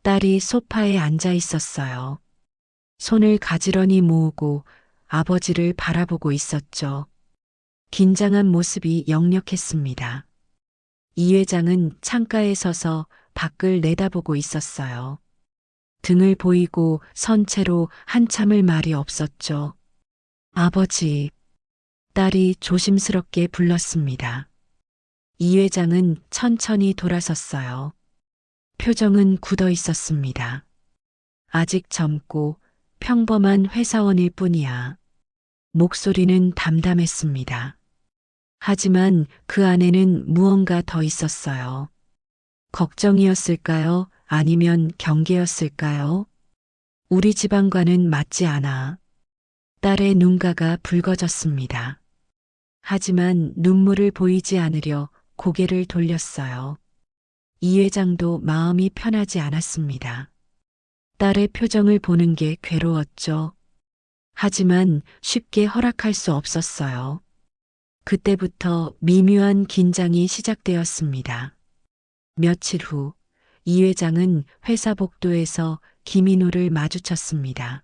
딸이 소파에 앉아 있었어요. 손을 가지런히 모으고 아버지를 바라보고 있었죠. 긴장한 모습이 역력했습니다. 이 회장은 창가에 서서 밖을 내다보고 있었어요. 등을 보이고 선 채로 한참을 말이 없었죠. 아버지, 딸이 조심스럽게 불렀습니다. 이 회장은 천천히 돌아섰어요. 표정은 굳어 있었습니다. 아직 젊고 평범한 회사원일 뿐이야. 목소리는 담담했습니다. 하지만 그 안에는 무언가 더 있었어요. 걱정이었을까요? 아니면 경계였을까요? 우리 집안과는 맞지 않아. 딸의 눈가가 붉어졌습니다. 하지만 눈물을 보이지 않으려 고개를 돌렸어요. 이 회장도 마음이 편하지 않았습니다. 딸의 표정을 보는 게 괴로웠죠. 하지만 쉽게 허락할 수 없었어요. 그때부터 미묘한 긴장이 시작되었습니다. 며칠 후, 이 회장은 회사 복도에서 김인호를 마주쳤습니다.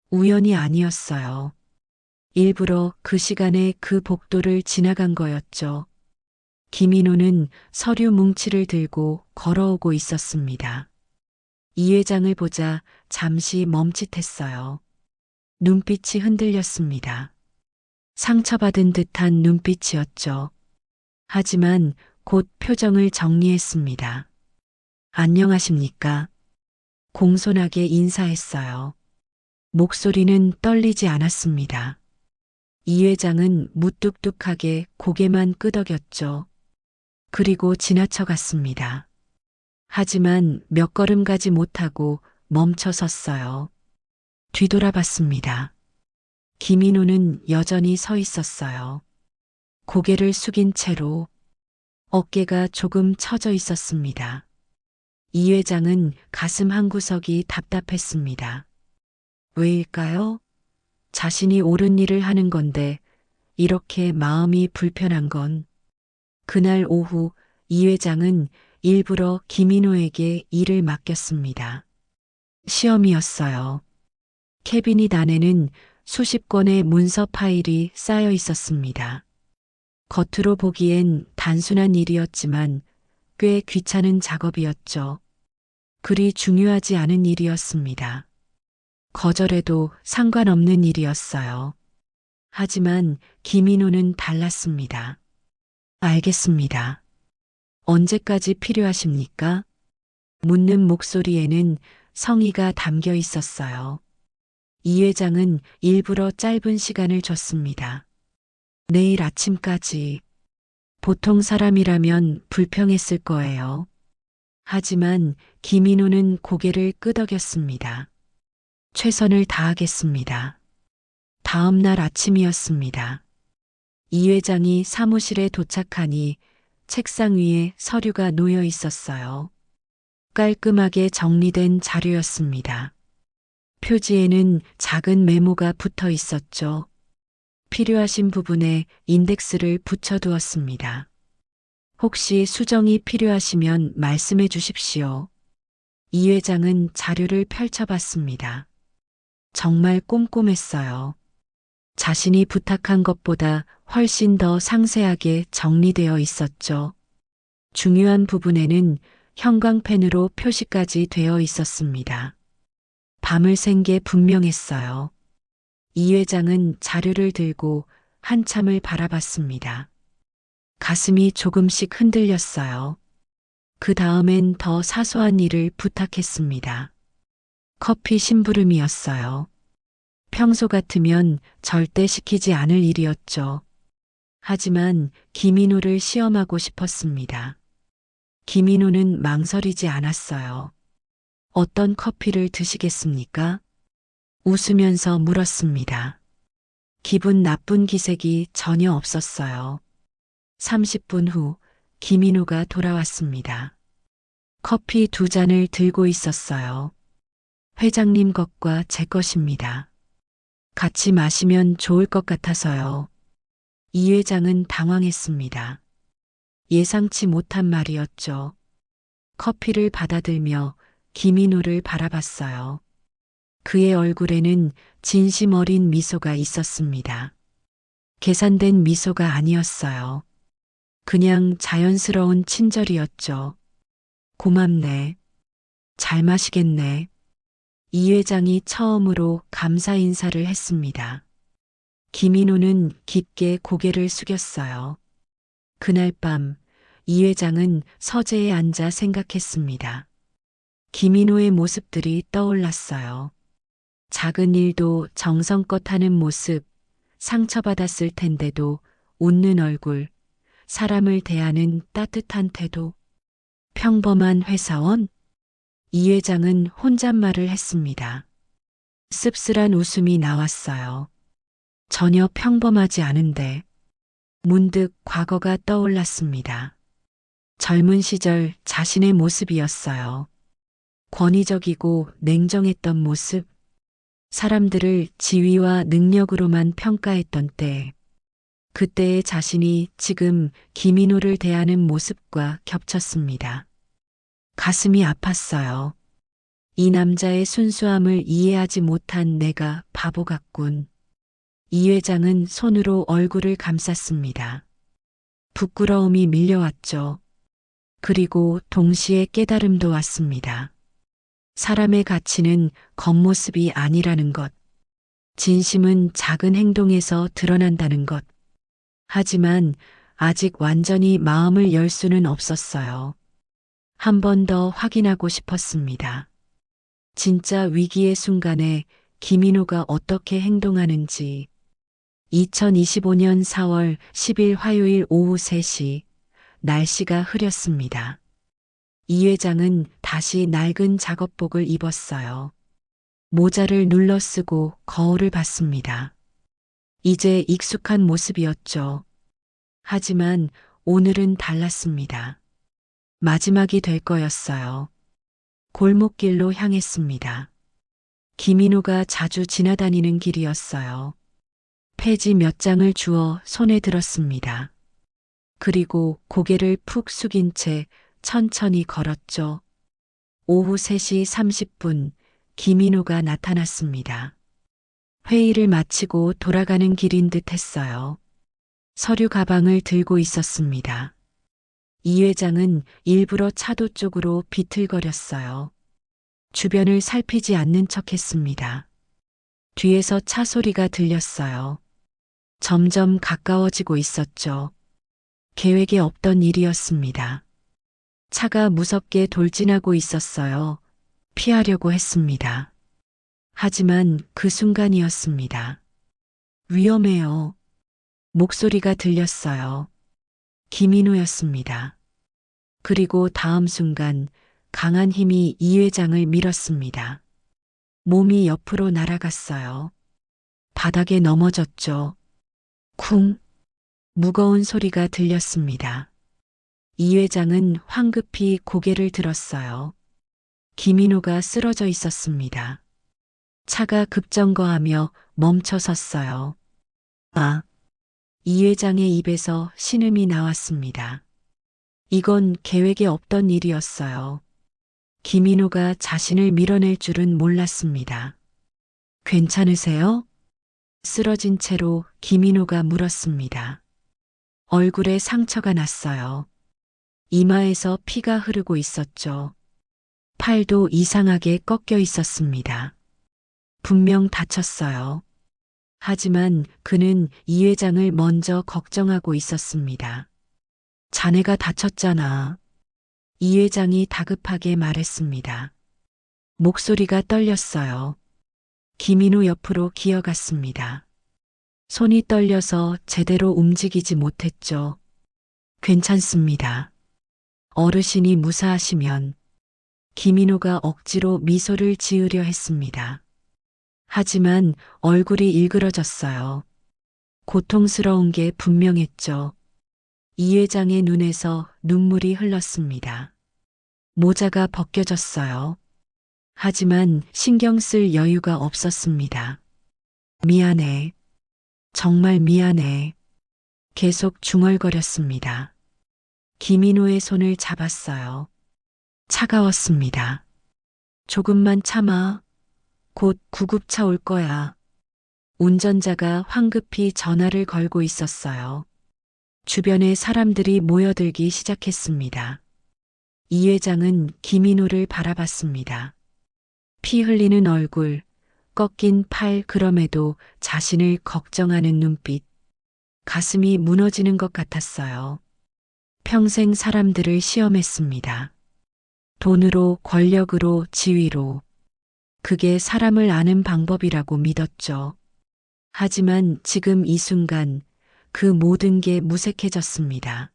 우연이 아니었어요. 일부러 그 시간에 그 복도를 지나간 거였죠. 김인호는 서류 뭉치를 들고 걸어오고 있었습니다. 이 회장을 보자 잠시 멈칫했어요. 눈빛이 흔들렸습니다. 상처받은 듯한 눈빛이었죠. 하지만 곧 표정을 정리했습니다. 안녕하십니까? 공손하게 인사했어요. 목소리는 떨리지 않았습니다. 이 회장은 무뚝뚝하게 고개만 끄덕였죠. 그리고 지나쳐갔습니다. 하지만 몇 걸음 가지 못하고 멈춰 섰어요. 뒤돌아봤습니다. 김인호는 여전히 서 있었어요. 고개를 숙인 채로 어깨가 조금 처져 있었습니다. 이 회장은 가슴 한구석이 답답했습니다. 왜일까요? 자신이 옳은 일을 하는 건데 이렇게 마음이 불편한 건. 그날 오후 이 회장은 일부러 김인호에게 일을 맡겼습니다. 시험이었어요. 캐비닛 안에는 수십 건의 문서 파일이 쌓여 있었습니다. 겉으로 보기엔 단순한 일이었지만 꽤 귀찮은 작업이었죠. 그리 중요하지 않은 일이었습니다. 거절해도 상관없는 일이었어요. 하지만 김인호는 달랐습니다. 알겠습니다. 언제까지 필요하십니까? 묻는 목소리에는 성의가 담겨 있었어요. 이 회장은 일부러 짧은 시간을 줬습니다. 내일 아침까지. 보통 사람이라면 불평했을 거예요. 하지만 김인호는 고개를 끄덕였습니다. 최선을 다하겠습니다. 다음 날 아침이었습니다. 이 회장이 사무실에 도착하니 책상 위에 서류가 놓여 있었어요. 깔끔하게 정리된 자료였습니다. 표지에는 작은 메모가 붙어 있었죠. 필요하신 부분에 인덱스를 붙여두었습니다. 혹시 수정이 필요하시면 말씀해 주십시오. 이 회장은 자료를 펼쳐봤습니다. 정말 꼼꼼했어요. 자신이 부탁한 것보다 훨씬 더 상세하게 정리되어 있었죠. 중요한 부분에는 형광펜으로 표시까지 되어 있었습니다. 밤을 샌 게 분명했어요. 이 회장은 자료를 들고 한참을 바라봤습니다. 가슴이 조금씩 흔들렸어요. 그 다음엔 더 사소한 일을 부탁했습니다. 커피 심부름이었어요. 평소 같으면 절대 시키지 않을 일이었죠. 하지만 김인호를 시험하고 싶었습니다. 김인호는 망설이지 않았어요. 어떤 커피를 드시겠습니까? 웃으면서 물었습니다. 기분 나쁜 기색이 전혀 없었어요. 30분 후 김인호가 돌아왔습니다. 커피 2잔을 들고 있었어요. 회장님 것과 제 것입니다. 같이 마시면 좋을 것 같아서요. 이 회장은 당황했습니다. 예상치 못한 말이었죠. 커피를 받아들며 김인호를 바라봤어요. 그의 얼굴에는 진심 어린 미소가 있었습니다. 계산된 미소가 아니었어요. 그냥 자연스러운 친절이었죠. 고맙네. 잘 마시겠네. 이 회장이 처음으로 감사 인사를 했습니다. 김인호는 깊게 고개를 숙였어요. 그날 밤 이 회장은 서재에 앉아 생각했습니다. 김인호의 모습들이 떠올랐어요. 작은 일도 정성껏 하는 모습, 상처받았을 텐데도 웃는 얼굴, 사람을 대하는 따뜻한 태도, 평범한 회사원? 이 회장은 혼잣말을 했습니다. 씁쓸한 웃음이 나왔어요. 전혀 평범하지 않은데 문득 과거가 떠올랐습니다. 젊은 시절 자신의 모습이었어요. 권위적이고 냉정했던 모습, 사람들을 지위와 능력으로만 평가했던 때, 그때의 자신이 지금 김인호를 대하는 모습과 겹쳤습니다. 가슴이 아팠어요. 이 남자의 순수함을 이해하지 못한 내가 바보 같군. 이 회장은 손으로 얼굴을 감쌌습니다. 부끄러움이 밀려왔죠. 그리고 동시에 깨달음도 왔습니다. 사람의 가치는 겉모습이 아니라는 것. 진심은 작은 행동에서 드러난다는 것. 하지만 아직 완전히 마음을 열 수는 없었어요. 한 번 더 확인하고 싶었습니다. 진짜 위기의 순간에 김인호가 어떻게 행동하는지. 2025년 4월 10일 화요일 오후 3시, 날씨가 흐렸습니다. 이 회장은 다시 낡은 작업복을 입었어요. 모자를 눌러 쓰고 거울을 봤습니다. 이제 익숙한 모습이었죠. 하지만 오늘은 달랐습니다. 마지막이 될 거였어요. 골목길로 향했습니다. 김인호가 자주 지나다니는 길이었어요. 폐지 몇 장을 주워 손에 들었습니다. 그리고 고개를 푹 숙인 채 천천히 걸었죠. 오후 3시 30분 김인호가 나타났습니다. 회의를 마치고 돌아가는 길인 듯 했어요. 서류 가방을 들고 있었습니다. 이 회장은 일부러 차도 쪽으로 비틀거렸어요. 주변을 살피지 않는 척 했습니다. 뒤에서 차 소리가 들렸어요. 점점 가까워지고 있었죠. 계획에 없던 일이었습니다. 차가 무섭게 돌진하고 있었어요. 피하려고 했습니다. 하지만 그 순간이었습니다. 위험해요. 목소리가 들렸어요. 김인호였습니다. 그리고 다음 순간 강한 힘이 이 회장을 밀었습니다. 몸이 옆으로 날아갔어요. 바닥에 넘어졌죠. 쿵! 무거운 소리가 들렸습니다. 이 회장은 황급히 고개를 들었어요. 김인호가 쓰러져 있었습니다. 차가 급정거하며 멈춰 섰어요. 아! 이 회장의 입에서 신음이 나왔습니다. 이건 계획에 없던 일이었어요. 김인호가 자신을 밀어낼 줄은 몰랐습니다. 괜찮으세요? 쓰러진 채로 김인호가 물었습니다. 얼굴에 상처가 났어요. 이마에서 피가 흐르고 있었죠. 팔도 이상하게 꺾여 있었습니다. 분명 다쳤어요. 하지만 그는 이 회장을 먼저 걱정하고 있었습니다. 자네가 다쳤잖아. 이 회장이 다급하게 말했습니다. 목소리가 떨렸어요. 김인우 옆으로 기어갔습니다. 손이 떨려서 제대로 움직이지 못했죠. 괜찮습니다. 어르신이 무사하시면 김인우가 억지로 미소를 지으려 했습니다. 하지만 얼굴이 일그러졌어요. 고통스러운 게 분명했죠. 이 회장의 눈에서 눈물이 흘렀습니다. 모자가 벗겨졌어요. 하지만 신경 쓸 여유가 없었습니다. 미안해. 정말 미안해. 계속 중얼거렸습니다. 김인호의 손을 잡았어요. 차가웠습니다. 조금만 참아. 곧 구급차 올 거야. 운전자가 황급히 전화를 걸고 있었어요. 주변에 사람들이 모여들기 시작했습니다. 이 회장은 김인호를 바라봤습니다. 피 흘리는 얼굴, 꺾인 팔, 그럼에도 자신을 걱정하는 눈빛. 가슴이 무너지는 것 같았어요. 평생 사람들을 시험했습니다. 돈으로, 권력으로, 지위로. 그게 사람을 아는 방법이라고 믿었죠. 하지만 지금 이 순간 그 모든 게 무색해졌습니다.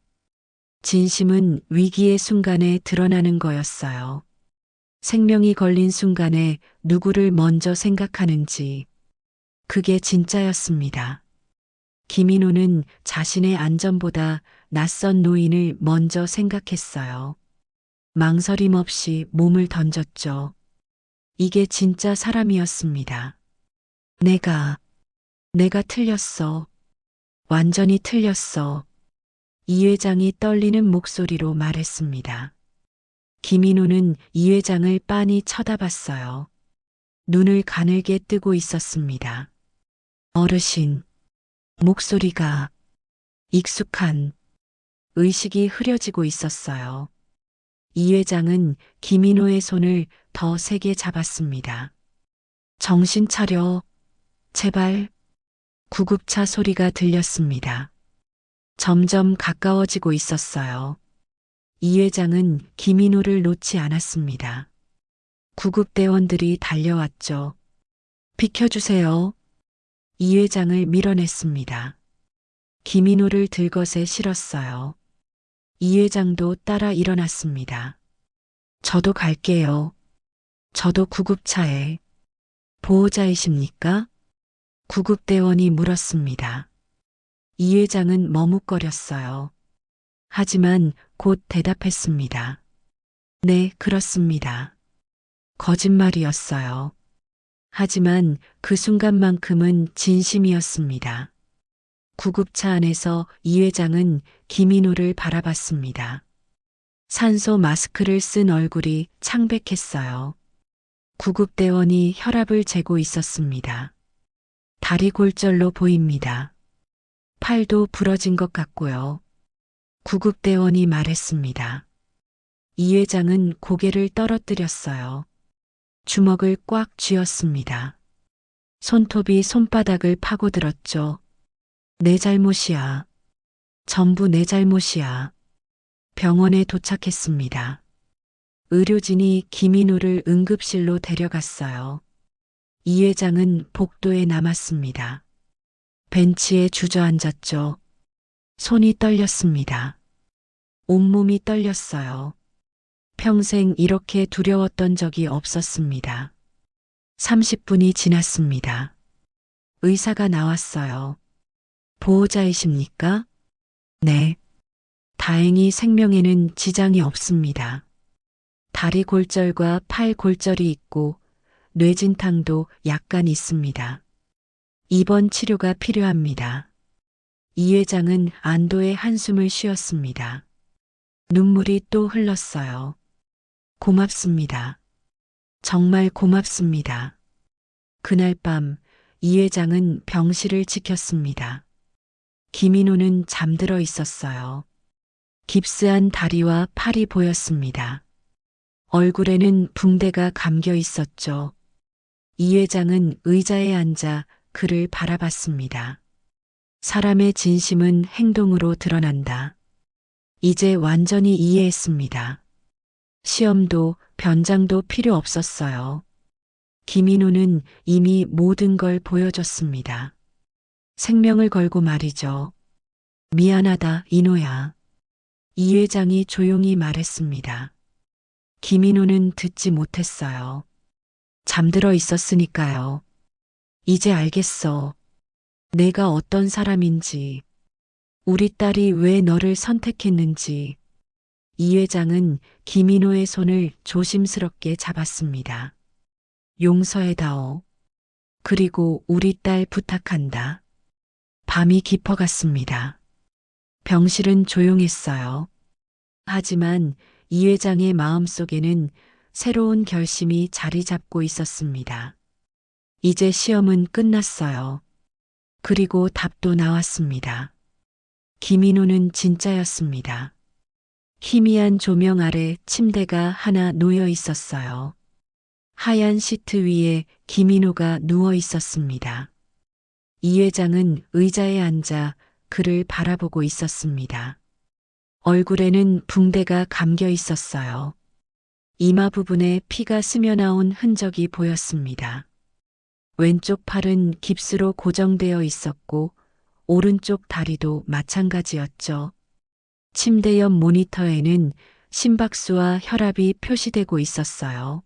진심은 위기의 순간에 드러나는 거였어요. 생명이 걸린 순간에 누구를 먼저 생각하는지. 그게 진짜였습니다. 김인호는 자신의 안전보다 낯선 노인을 먼저 생각했어요. 망설임 없이 몸을 던졌죠. 이게 진짜 사람이었습니다. 내가 틀렸어. 완전히 틀렸어. 이 회장이 떨리는 목소리로 말했습니다. 김인호는 이 회장을 빤히 쳐다봤어요. 눈을 가늘게 뜨고 있었습니다. 어르신. 목소리가 익숙한 의식이 흐려지고 있었어요. 이 회장은 김인호의 손을 더 세게 잡았습니다. 정신 차려. 제발. 구급차 소리가 들렸습니다. 점점 가까워지고 있었어요. 이 회장은 김인호를 놓지 않았습니다. 구급대원들이 달려왔죠. 비켜주세요. 이 회장을 밀어냈습니다. 김인호를 들것에 실었어요. 이 회장도 따라 일어났습니다. 저도 갈게요. 저도 구급차에. 보호자이십니까? 구급대원이 물었습니다. 이 회장은 머뭇거렸어요. 하지만 곧 대답했습니다. 네, 그렇습니다. 거짓말이었어요. 하지만 그 순간만큼은 진심이었습니다. 구급차 안에서 이 회장은 김인호를 바라봤습니다. 산소 마스크를 쓴 얼굴이 창백했어요. 구급대원이 혈압을 재고 있었습니다. 다리 골절로 보입니다. 팔도 부러진 것 같고요. 구급대원이 말했습니다. 이 회장은 고개를 떨어뜨렸어요. 주먹을 꽉 쥐었습니다. 손톱이 손바닥을 파고들었죠. 내 잘못이야. 전부 내 잘못이야. 병원에 도착했습니다. 의료진이 김인호를 응급실로 데려갔어요. 이 회장은 복도에 남았습니다. 벤치에 주저앉았죠. 손이 떨렸습니다. 온몸이 떨렸어요. 평생 이렇게 두려웠던 적이 없었습니다. 30분이 지났습니다. 의사가 나왔어요. 보호자이십니까? 네. 다행히 생명에는 지장이 없습니다. 다리 골절과 팔 골절이 있고 뇌진탕도 약간 있습니다. 입원 치료가 필요합니다. 이 회장은 안도의 한숨을 쉬었습니다. 눈물이 또 흘렀어요. 고맙습니다. 정말 고맙습니다. 그날 밤 이 회장은 병실을 지켰습니다. 김인호는 잠들어 있었어요. 깁스한 다리와 팔이 보였습니다. 얼굴에는 붕대가 감겨 있었죠. 이 회장은 의자에 앉아 그를 바라봤습니다. 사람의 진심은 행동으로 드러난다. 이제 완전히 이해했습니다. 시험도 변장도 필요 없었어요. 김인호는 이미 모든 걸 보여줬습니다. 생명을 걸고 말이죠. 미안하다, 인호야. 이 회장이 조용히 말했습니다. 김인호는 듣지 못했어요. 잠들어 있었으니까요. 이제 알겠어. 내가 어떤 사람인지, 우리 딸이 왜 너를 선택했는지. 이 회장은 김인호의 손을 조심스럽게 잡았습니다. 용서해다오. 그리고 우리 딸 부탁한다. 밤이 깊어갔습니다. 병실은 조용했어요. 하지만 이 회장의 마음속에는 새로운 결심이 자리 잡고 있었습니다. 이제 시험은 끝났어요. 그리고 답도 나왔습니다. 김인호는 진짜였습니다. 희미한 조명 아래 침대가 하나 놓여 있었어요. 하얀 시트 위에 김인호가 누워 있었습니다. 이 회장은 의자에 앉아 그를 바라보고 있었습니다. 얼굴에는 붕대가 감겨 있었어요. 이마 부분에 피가 스며나온 흔적이 보였습니다. 왼쪽 팔은 깁스로 고정되어 있었고 오른쪽 다리도 마찬가지였죠. 침대 옆 모니터에는 심박수와 혈압이 표시되고 있었어요.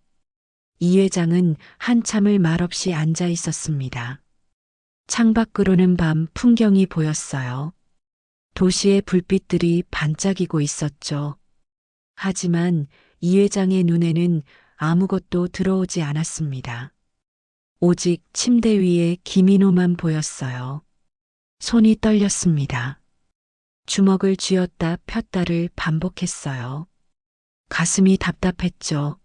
이 회장은 한참을 말없이 앉아 있었습니다. 창밖으로는 밤 풍경이 보였어요. 도시의 불빛들이 반짝이고 있었죠. 하지만 이 회장의 눈에는 아무것도 들어오지 않았습니다. 오직 침대 위에 김인호만 보였어요. 손이 떨렸습니다. 주먹을 쥐었다 폈다를 반복했어요. 가슴이 답답했죠.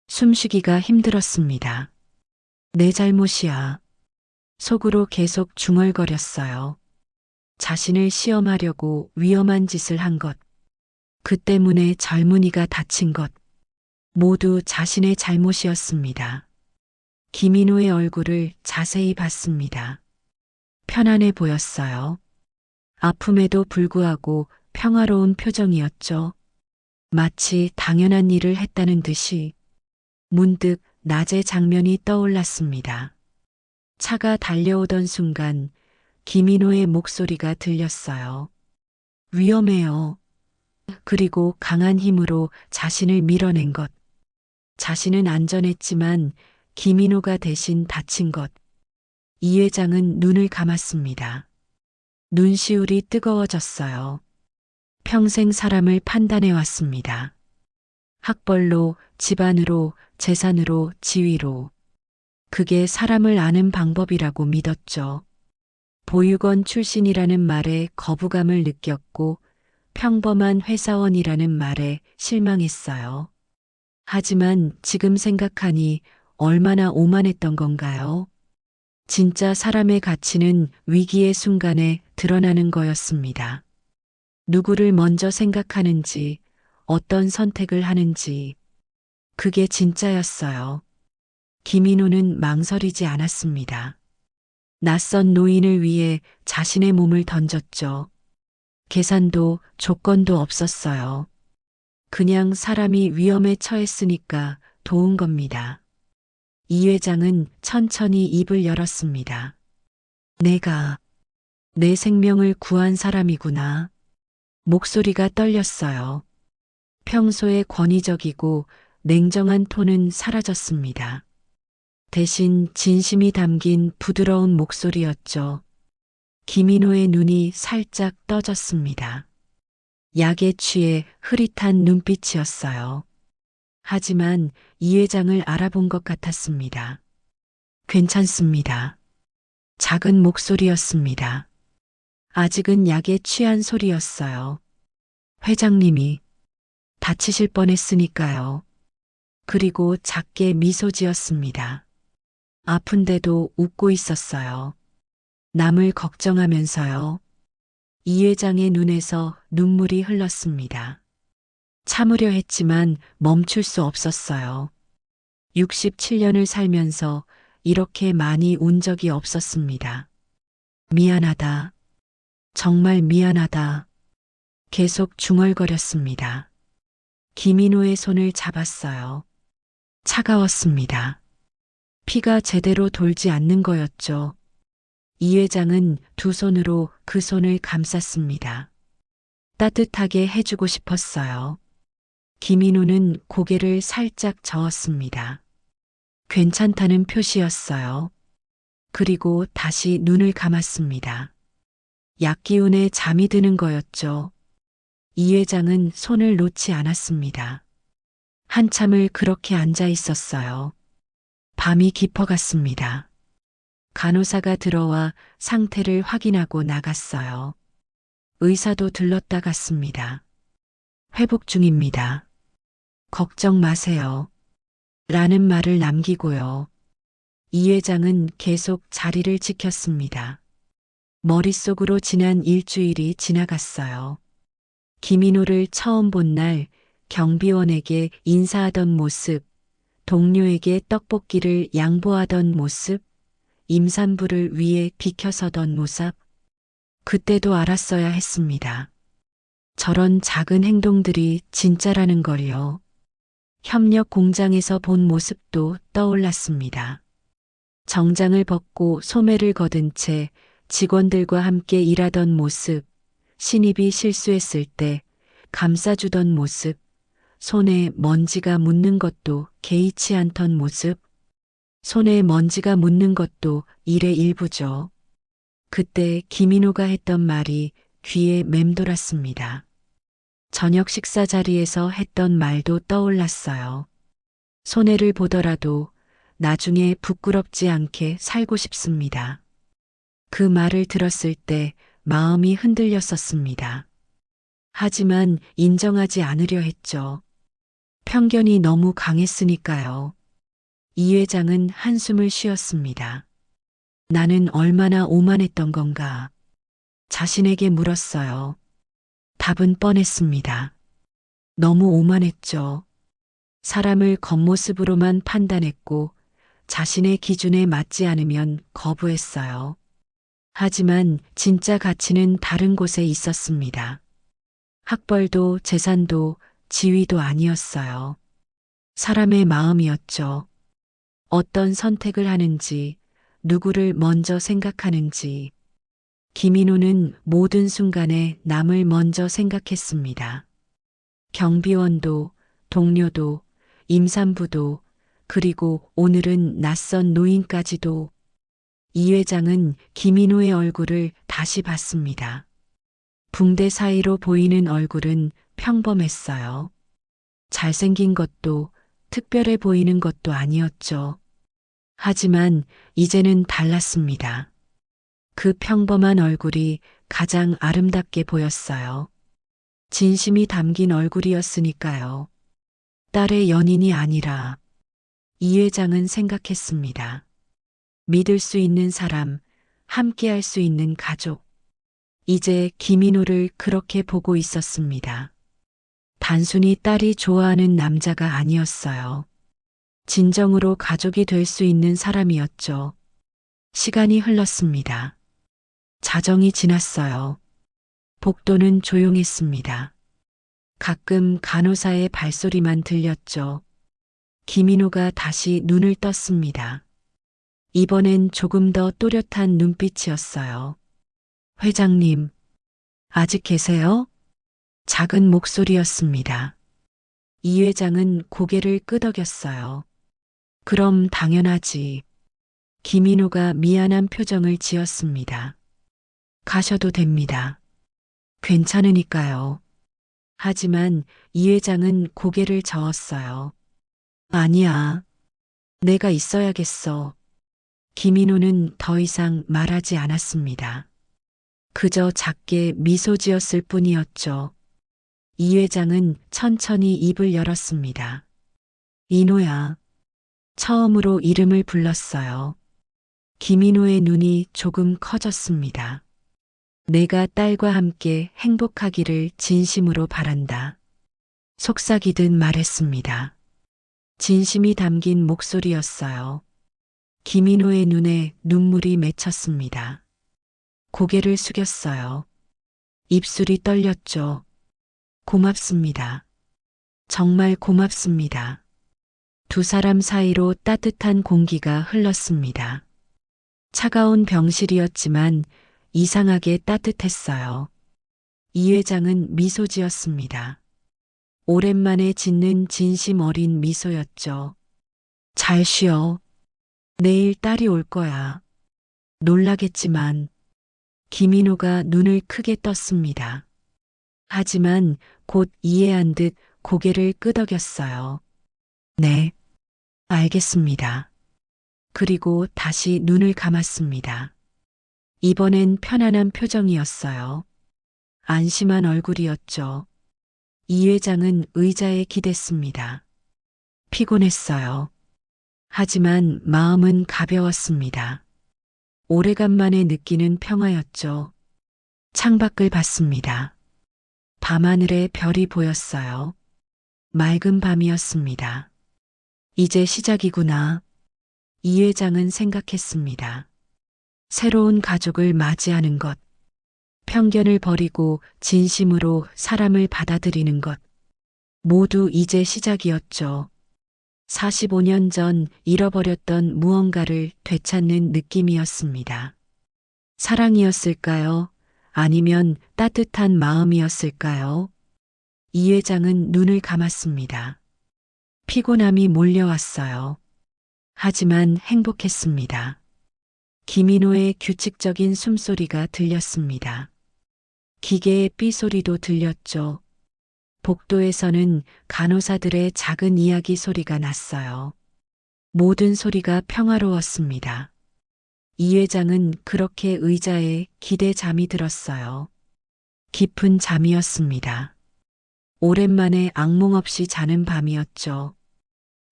숨쉬기가 힘들었습니다. 내 잘못이야. 속으로 계속 중얼거렸어요. 자신을 시험하려고 위험한 짓을 한 것. 그 때문에 젊은이가 다친 것. 모두 자신의 잘못이었습니다. 김인호의 얼굴을 자세히 봤습니다. 편안해 보였어요. 아픔에도 불구하고 평화로운 표정이었죠. 마치 당연한 일을 했다는 듯이. 문득 낮의 장면이 떠올랐습니다. 차가 달려오던 순간 김인호의 목소리가 들렸어요. 위험해요. 그리고 강한 힘으로 자신을 밀어낸 것. 자신은 안전했지만 김인호가 대신 다친 것. 이 회장은 눈을 감았습니다. 눈시울이 뜨거워졌어요. 평생 사람을 판단해 왔습니다. 학벌로, 집안으로, 재산으로, 지위로. 그게 사람을 아는 방법이라고 믿었죠. 보육원 출신이라는 말에 거부감을 느꼈고 평범한 회사원이라는 말에 실망했어요. 하지만 지금 생각하니 얼마나 오만했던 건가요? 진짜 사람의 가치는 위기의 순간에 드러나는 거였습니다. 누구를 먼저 생각하는지, 어떤 선택을 하는지. 그게 진짜였어요. 김인호는 망설이지 않았습니다. 낯선 노인을 위해 자신의 몸을 던졌죠. 계산도 조건도 없었어요. 그냥 사람이 위험에 처했으니까 도운 겁니다. 이 회장은 천천히 입을 열었습니다. 내가 내 생명을 구한 사람이구나. 목소리가 떨렸어요. 평소에 권위적이고 냉정한 톤은 사라졌습니다. 대신 진심이 담긴 부드러운 목소리였죠. 김인호의 눈이 살짝 떠졌습니다. 약에 취해 흐릿한 눈빛이었어요. 하지만 이 회장을 알아본 것 같았습니다. 괜찮습니다. 작은 목소리였습니다. 아직은 약에 취한 소리였어요. 회장님이 다치실 뻔했으니까요. 그리고 작게 미소 지었습니다. 아픈데도 웃고 있었어요. 남을 걱정하면서요. 이 회장의 눈에서 눈물이 흘렀습니다. 참으려 했지만 멈출 수 없었어요. 67년을 살면서 이렇게 많이 운 적이 없었습니다. 미안하다. 정말 미안하다. 계속 중얼거렸습니다. 김인호의 손을 잡았어요. 차가웠습니다. 피가 제대로 돌지 않는 거였죠. 이 회장은 두 손으로 그 손을 감쌌습니다. 따뜻하게 해주고 싶었어요. 김인호는 고개를 살짝 저었습니다. 괜찮다는 표시였어요. 그리고 다시 눈을 감았습니다. 약기운에 잠이 드는 거였죠. 이 회장은 손을 놓지 않았습니다. 한참을 그렇게 앉아 있었어요. 밤이 깊어갔습니다. 간호사가 들어와 상태를 확인하고 나갔어요. 의사도 들렀다 갔습니다. 회복 중입니다. 걱정 마세요. 라는 말을 남기고요. 이 회장은 계속 자리를 지켰습니다. 머릿속으로 지난 일주일이 지나갔어요. 김인호를 처음 본 날 경비원에게 인사하던 모습, 동료에게 떡볶이를 양보하던 모습, 임산부를 위해 비켜서던 모습, 그때도 알았어야 했습니다. 저런 작은 행동들이 진짜라는 걸요. 협력 공장에서 본 모습도 떠올랐습니다. 정장을 벗고 소매를 거둔 채 직원들과 함께 일하던 모습, 신입이 실수했을 때 감싸주던 모습, 손에 먼지가 묻는 것도 개의치 않던 모습, 손에 먼지가 묻는 것도 일의 일부죠. 그때 김인호가 했던 말이 귀에 맴돌았습니다. 저녁 식사 자리에서 했던 말도 떠올랐어요. 손해를 보더라도 나중에 부끄럽지 않게 살고 싶습니다. 그 말을 들었을 때 마음이 흔들렸었습니다. 하지만 인정하지 않으려 했죠. 편견이 너무 강했으니까요. 이 회장은 한숨을 쉬었습니다. 나는 얼마나 오만했던 건가. 자신에게 물었어요. 답은 뻔했습니다. 너무 오만했죠. 사람을 겉모습으로만 판단했고 자신의 기준에 맞지 않으면 거부했어요. 하지만 진짜 가치는 다른 곳에 있었습니다. 학벌도 재산도 지위도 아니었어요. 사람의 마음이었죠. 어떤 선택을 하는지, 누구를 먼저 생각하는지. 김인호는 모든 순간에 남을 먼저 생각했습니다. 경비원도, 동료도, 임산부도, 그리고 오늘은 낯선 노인까지도. 이 회장은 김인호의 얼굴을 다시 봤습니다. 붕대 사이로 보이는 얼굴은 평범했어요. 잘생긴 것도 특별해 보이는 것도 아니었죠. 하지만 이제는 달랐습니다. 그 평범한 얼굴이 가장 아름답게 보였어요. 진심이 담긴 얼굴이었으니까요. 딸의 연인이 아니라 이 회장은 생각했습니다. 믿을 수 있는 사람, 함께할 수 있는 가족. 이제 김인호를 그렇게 보고 있었습니다. 단순히 딸이 좋아하는 남자가 아니었어요. 진정으로 가족이 될 수 있는 사람이었죠. 시간이 흘렀습니다. 자정이 지났어요. 복도는 조용했습니다. 가끔 간호사의 발소리만 들렸죠. 김인호가 다시 눈을 떴습니다. 이번엔 조금 더 또렷한 눈빛이었어요. 회장님, 아직 계세요? 작은 목소리였습니다. 이 회장은 고개를 끄덕였어요. 그럼 당연하지. 김인호가 미안한 표정을 지었습니다. 가셔도 됩니다. 괜찮으니까요. 하지만 이 회장은 고개를 저었어요. 아니야. 내가 있어야겠어. 김인호는 더 이상 말하지 않았습니다. 그저 작게 미소 지었을 뿐이었죠. 이 회장은 천천히 입을 열었습니다. 인호야. 처음으로 이름을 불렀어요. 김인호의 눈이 조금 커졌습니다. 내가 딸과 함께 행복하기를 진심으로 바란다. 속삭이듯 말했습니다. 진심이 담긴 목소리였어요. 김인호의 눈에 눈물이 맺혔습니다. 고개를 숙였어요. 입술이 떨렸죠. 고맙습니다. 정말 고맙습니다. 두 사람 사이로 따뜻한 공기가 흘렀습니다. 차가운 병실이었지만 이상하게 따뜻했어요. 이 회장은 미소 지었습니다. 오랜만에 짓는 진심 어린 미소였죠. 잘 쉬어. 내일 딸이 올 거야. 놀라겠지만 김인호가 눈을 크게 떴습니다. 하지만 곧 이해한 듯 고개를 끄덕였어요. 네, 알겠습니다. 그리고 다시 눈을 감았습니다. 이번엔 편안한 표정이었어요. 안심한 얼굴이었죠. 이 회장은 의자에 기댔습니다. 피곤했어요. 하지만 마음은 가벼웠습니다. 오래간만에 느끼는 평화였죠. 창밖을 봤습니다. 밤하늘에 별이 보였어요. 맑은 밤이었습니다. 이제 시작이구나. 이 회장은 생각했습니다. 새로운 가족을 맞이하는 것, 편견을 버리고 진심으로 사람을 받아들이는 것, 모두 이제 시작이었죠. 45년 전 잃어버렸던 무언가를 되찾는 느낌이었습니다. 사랑이었을까요? 아니면 따뜻한 마음이었을까요? 이 회장은 눈을 감았습니다. 피곤함이 몰려왔어요. 하지만 행복했습니다. 김인호의 규칙적인 숨소리가 들렸습니다. 기계의 삐소리도 들렸죠. 복도에서는 간호사들의 작은 이야기 소리가 났어요. 모든 소리가 평화로웠습니다. 이 회장은 그렇게 의자에 기대 잠이 들었어요. 깊은 잠이었습니다. 오랜만에 악몽 없이 자는 밤이었죠.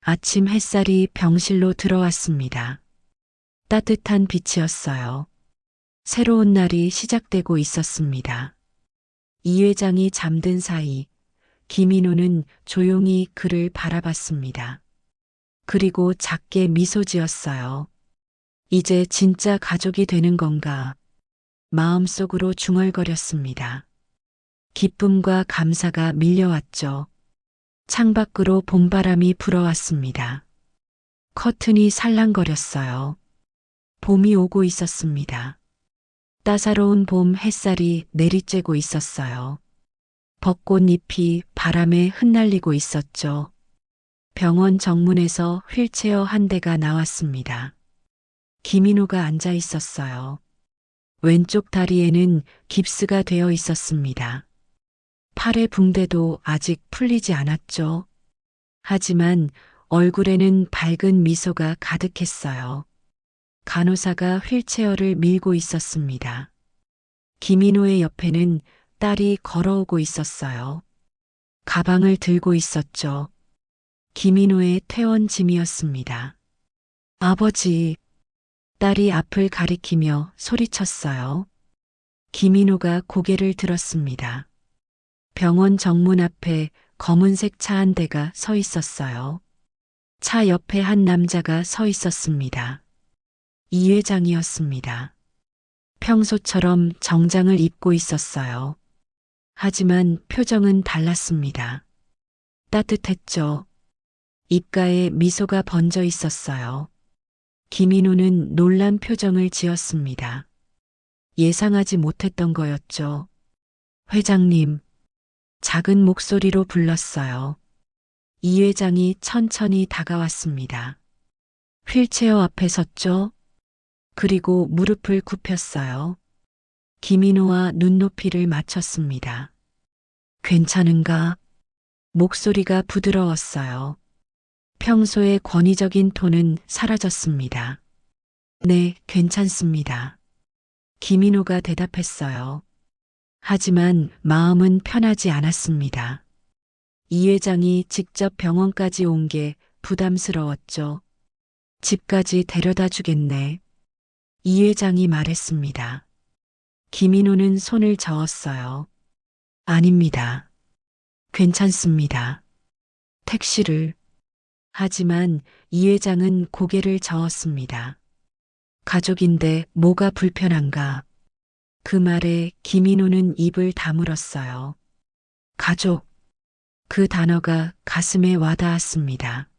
아침 햇살이 병실로 들어왔습니다. 따뜻한 빛이었어요. 새로운 날이 시작되고 있었습니다. 이 회장이 잠든 사이 김인호는 조용히 그를 바라봤습니다. 그리고 작게 미소 지었어요. 이제 진짜 가족이 되는 건가? 마음속으로 중얼거렸습니다. 기쁨과 감사가 밀려왔죠. 창밖으로 봄바람이 불어왔습니다. 커튼이 살랑거렸어요. 봄이 오고 있었습니다. 따사로운 봄 햇살이 내리쬐고 있었어요. 벚꽃잎이 바람에 흩날리고 있었죠. 병원 정문에서 휠체어 한 대가 나왔습니다. 김인호가 앉아 있었어요. 왼쪽 다리에는 깁스가 되어 있었습니다. 팔의 붕대도 아직 풀리지 않았죠. 하지만 얼굴에는 밝은 미소가 가득했어요. 간호사가 휠체어를 밀고 있었습니다. 김인호의 옆에는 딸이 걸어오고 있었어요. 가방을 들고 있었죠. 김인호의 퇴원짐이었습니다. 아버지, 딸이 앞을 가리키며 소리쳤어요. 김인호가 고개를 들었습니다. 병원 정문 앞에 검은색 차 한 대가 서 있었어요. 차 옆에 한 남자가 서 있었습니다. 이 회장이었습니다. 평소처럼 정장을 입고 있었어요. 하지만 표정은 달랐습니다. 따뜻했죠. 입가에 미소가 번져 있었어요. 김인호는 놀란 표정을 지었습니다. 예상하지 못했던 거였죠. 회장님, 작은 목소리로 불렀어요. 이 회장이 천천히 다가왔습니다. 휠체어 앞에 섰죠. 그리고 무릎을 굽혔어요. 김인호와 눈높이를 맞췄습니다. 괜찮은가? 목소리가 부드러웠어요. 평소의 권위적인 톤은 사라졌습니다. 네, 괜찮습니다. 김인호가 대답했어요. 하지만 마음은 편하지 않았습니다. 이 회장이 직접 병원까지 온 게 부담스러웠죠. 집까지 데려다 주겠네. 이 회장이 말했습니다. 김인호는 손을 저었어요. 아닙니다. 괜찮습니다. 택시를. 하지만 이 회장은 고개를 저었습니다. 가족인데 뭐가 불편한가? 그 말에 김인호는 입을 다물었어요. 가족. 그 단어가 가슴에 와닿았습니다.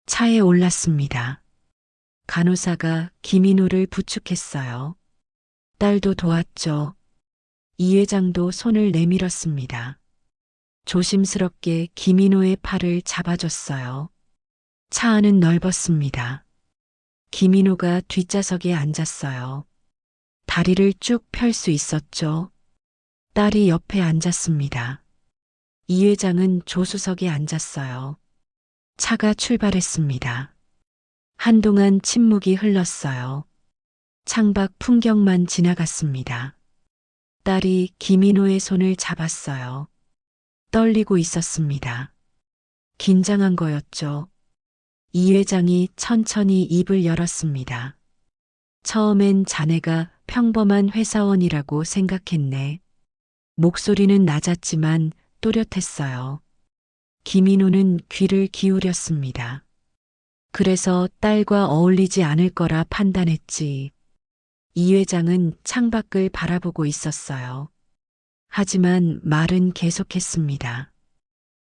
차에 올랐습니다. 간호사가 김인호를 부축했어요. 딸도 도왔죠. 이 회장도 손을 내밀었습니다. 조심스럽게 김인호의 팔을 잡아줬어요. 차 안은 넓었습니다. 김인호가 뒷좌석에 앉았어요. 다리를 쭉 펼 수 있었죠. 딸이 옆에 앉았습니다. 이 회장은 조수석에 앉았어요. 차가 출발했습니다. 한동안 침묵이 흘렀어요. 창밖 풍경만 지나갔습니다. 딸이 김인호의 손을 잡았어요. 떨리고 있었습니다. 긴장한 거였죠. 이 회장이 천천히 입을 열었습니다. 처음엔 자네가 평범한 회사원이라고 생각했네. 목소리는 낮았지만 또렷했어요. 김인호는 귀를 기울였습니다. 그래서 딸과 어울리지 않을 거라 판단했지. 이 회장은 창밖을 바라보고 있었어요. 하지만 말은 계속했습니다.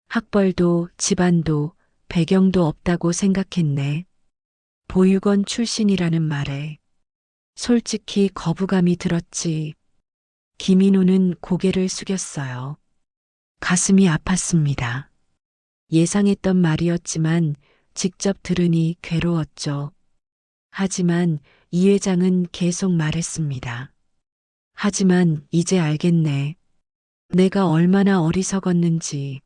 학벌도 집안도 배경도 없다고 생각했네. 보육원 출신이라는 말에 솔직히 거부감이 들었지. 김인호는 고개를 숙였어요. 가슴이 아팠습니다. 예상했던 말이었지만 직접 들으니 괴로웠죠. 하지만 이 회장은 계속 말했습니다. 하지만 이제 알겠네. 내가 얼마나 어리석었는지.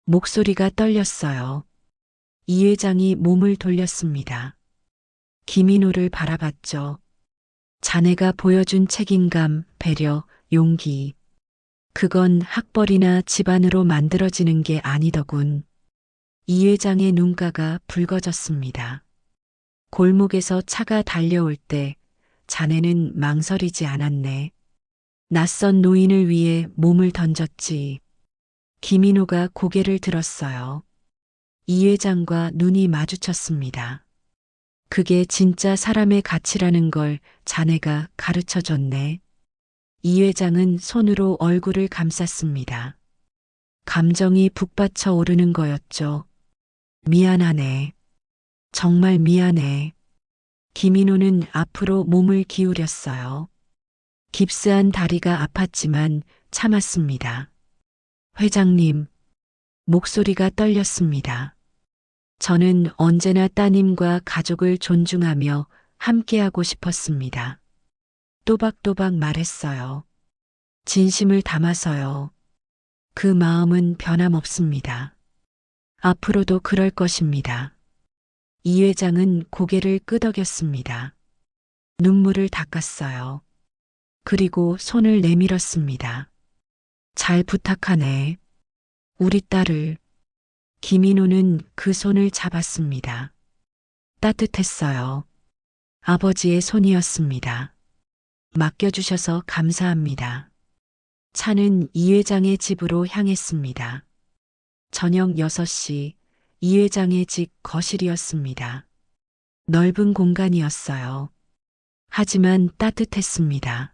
목소리가 떨렸어요. 이 회장이 몸을 돌렸습니다. 김인호를 바라봤죠. 자네가 보여준 책임감, 배려, 용기. 그건 학벌이나 집안으로 만들어지는 게 아니더군. 이 회장의 눈가가 붉어졌습니다. 골목에서 차가 달려올 때 자네는 망설이지 않았네. 낯선 노인을 위해 몸을 던졌지. 김인호가 고개를 들었어요. 이 회장과 눈이 마주쳤습니다. 그게 진짜 사람의 가치라는 걸 자네가 가르쳐 줬네. 이 회장은 손으로 얼굴을 감쌌습니다. 감정이 북받쳐 오르는 거였죠. 미안하네. 정말 미안해. 김인호는 앞으로 몸을 기울였어요. 깁스한 다리가 아팠지만 참았습니다. 회장님, 목소리가 떨렸습니다. 저는 언제나 따님과 가족을 존중하며 함께하고 싶었습니다. 또박또박 말했어요. 진심을 담아서요. 그 마음은 변함없습니다. 앞으로도 그럴 것입니다. 이 회장은 고개를 끄덕였습니다. 눈물을 닦았어요. 그리고 손을 내밀었습니다. 잘 부탁하네. 우리 딸을. 김인호는 그 손을 잡았습니다. 따뜻했어요. 아버지의 손이었습니다. 맡겨주셔서 감사합니다. 차는 이 회장의 집으로 향했습니다. 저녁 6시 이 회장의 집 거실이었습니다. 넓은 공간이었어요. 하지만 따뜻했습니다.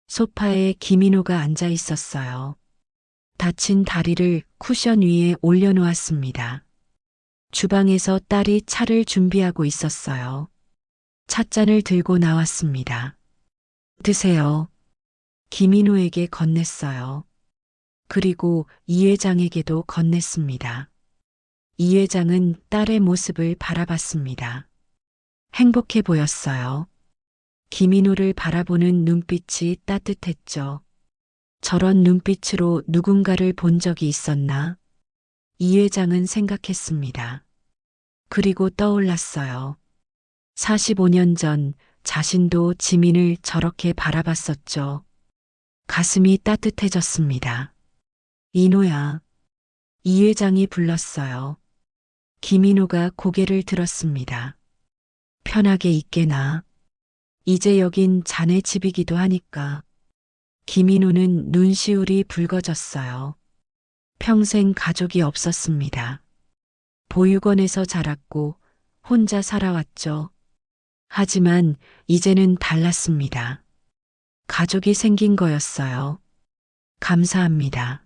소파에 김인호가 앉아 있었어요. 다친 다리를 쿠션 위에 올려놓았습니다. 주방에서 딸이 차를 준비하고 있었어요. 찻잔을 들고 나왔습니다. 드세요. 김인호에게 건넸어요. 그리고 이 회장에게도 건넸습니다. 이 회장은 딸의 모습을 바라봤습니다. 행복해 보였어요. 김인호를 바라보는 눈빛이 따뜻했죠. 저런 눈빛으로 누군가를 본 적이 있었나? 이 회장은 생각했습니다. 그리고 떠올랐어요. 45년 전 자신도 지민을 저렇게 바라봤었죠. 가슴이 따뜻해졌습니다. 인호야. 이 회장이 불렀어요. 김인호가 고개를 들었습니다. 편하게 있게나. 이제 여긴 자네 집이기도 하니까. 김인호는 눈시울이 붉어졌어요. 평생 가족이 없었습니다. 보육원에서 자랐고 혼자 살아왔죠. 하지만 이제는 달랐습니다. 가족이 생긴 거였어요. 감사합니다.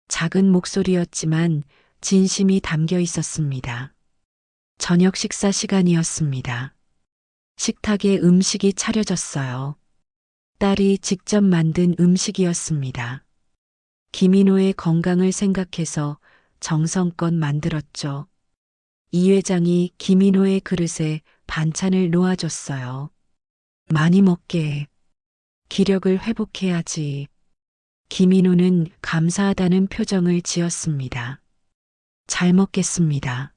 작은 목소리였지만 진심이 담겨 있었습니다. 저녁 식사 시간이었습니다. 식탁에 음식이 차려졌어요. 딸이 직접 만든 음식이었습니다. 김인호의 건강을 생각해서 정성껏 만들었죠. 이 회장이 김인호의 그릇에 반찬을 놓아줬어요. 많이 먹게. 기력을 회복해야지. 김인호는 감사하다는 표정을 지었습니다. 잘 먹겠습니다.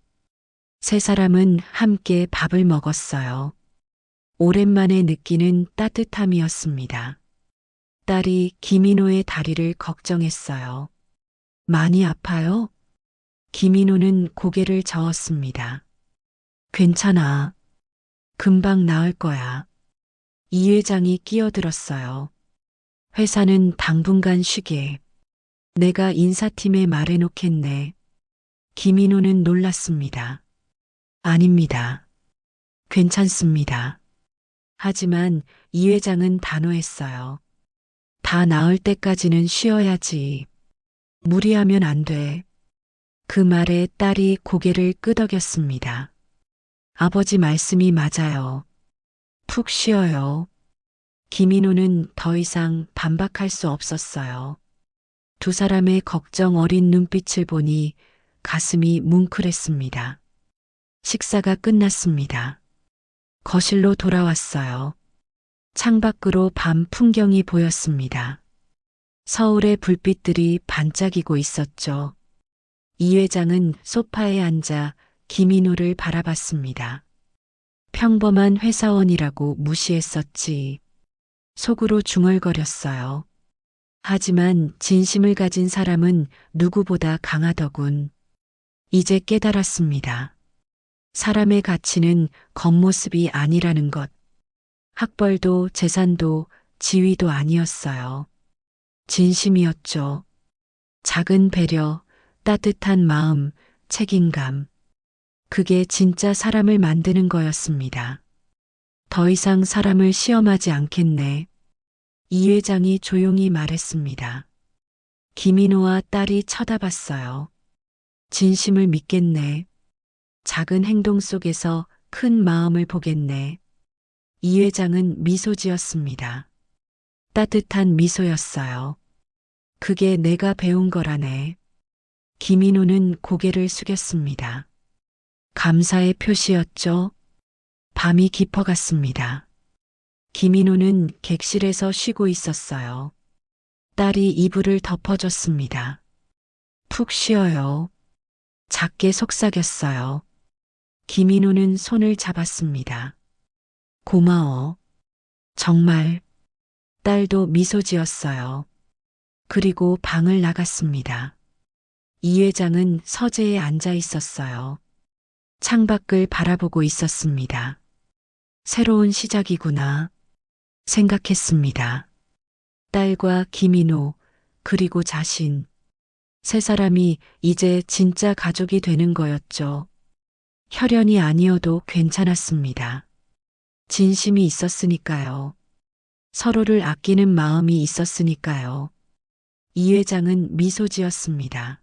세 사람은 함께 밥을 먹었어요. 오랜만에 느끼는 따뜻함이었습니다. 딸이 김인호의 다리를 걱정했어요. 많이 아파요? 김인호는 고개를 저었습니다. 괜찮아. 금방 나을 거야. 이 회장이 끼어들었어요. 회사는 당분간 쉬게. 내가 인사팀에 말해놓겠네. 김인호는 놀랐습니다. 아닙니다. 괜찮습니다. 하지만 이 회장은 단호했어요. 다 나을 때까지는 쉬어야지. 무리하면 안 돼. 그 말에 딸이 고개를 끄덕였습니다. 아버지 말씀이 맞아요. 푹 쉬어요. 김인호는 더 이상 반박할 수 없었어요. 두 사람의 걱정 어린 눈빛을 보니 가슴이 뭉클했습니다. 식사가 끝났습니다. 거실로 돌아왔어요. 창밖으로 밤 풍경이 보였습니다. 서울의 불빛들이 반짝이고 있었죠. 이 회장은 소파에 앉아 김인호를 바라봤습니다. 평범한 회사원이라고 무시했었지. 속으로 중얼거렸어요. 하지만 진심을 가진 사람은 누구보다 강하더군. 이제 깨달았습니다. 사람의 가치는 겉모습이 아니라는 것. 학벌도 재산도 지위도 아니었어요. 진심이었죠. 작은 배려, 따뜻한 마음, 책임감. 그게 진짜 사람을 만드는 거였습니다. 더 이상 사람을 시험하지 않겠네. 이 회장이 조용히 말했습니다. 김인호와 딸이 쳐다봤어요. 진심을 믿겠네. 작은 행동 속에서 큰 마음을 보겠네. 이 회장은 미소 지었습니다. 따뜻한 미소였어요. 그게 내가 배운 거라네. 김인호는 고개를 숙였습니다. 감사의 표시였죠. 밤이 깊어갔습니다. 김인호는 객실에서 쉬고 있었어요. 딸이 이불을 덮어줬습니다. 푹 쉬어요. 작게 속삭였어요. 김인호는 손을 잡았습니다. 고마워. 정말. 딸도 미소 지었어요. 그리고 방을 나갔습니다. 이 회장은 서재에 앉아 있었어요. 창밖을 바라보고 있었습니다. 새로운 시작이구나 생각했습니다. 딸과 김인호, 그리고 자신. 세 사람이 이제 진짜 가족이 되는 거였죠. 혈연이 아니어도 괜찮았습니다. 진심이 있었으니까요. 서로를 아끼는 마음이 있었으니까요. 이 회장은 미소 지었습니다.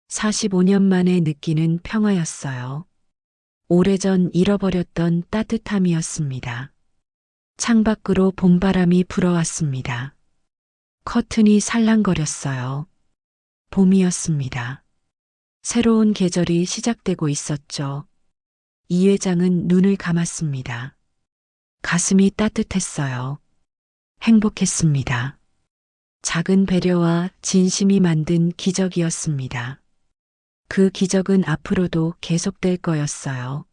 45년 만에 느끼는 평화였어요. 오래전 잃어버렸던 따뜻함이었습니다. 창밖으로 봄바람이 불어왔습니다. 커튼이 살랑거렸어요. 봄이었습니다. 새로운 계절이 시작되고 있었죠. 이 회장은 눈을 감았습니다. 가슴이 따뜻했어요. 행복했습니다. 작은 배려와 진심이 만든 기적이었습니다. 그 기적은 앞으로도 계속될 거였어요.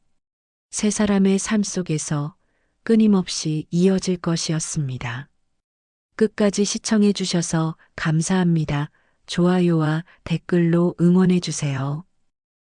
세 사람의 삶 속에서 끊임없이 이어질 것이었습니다. 끝까지 시청해 주셔서 감사합니다. 좋아요와 댓글로 응원해 주세요.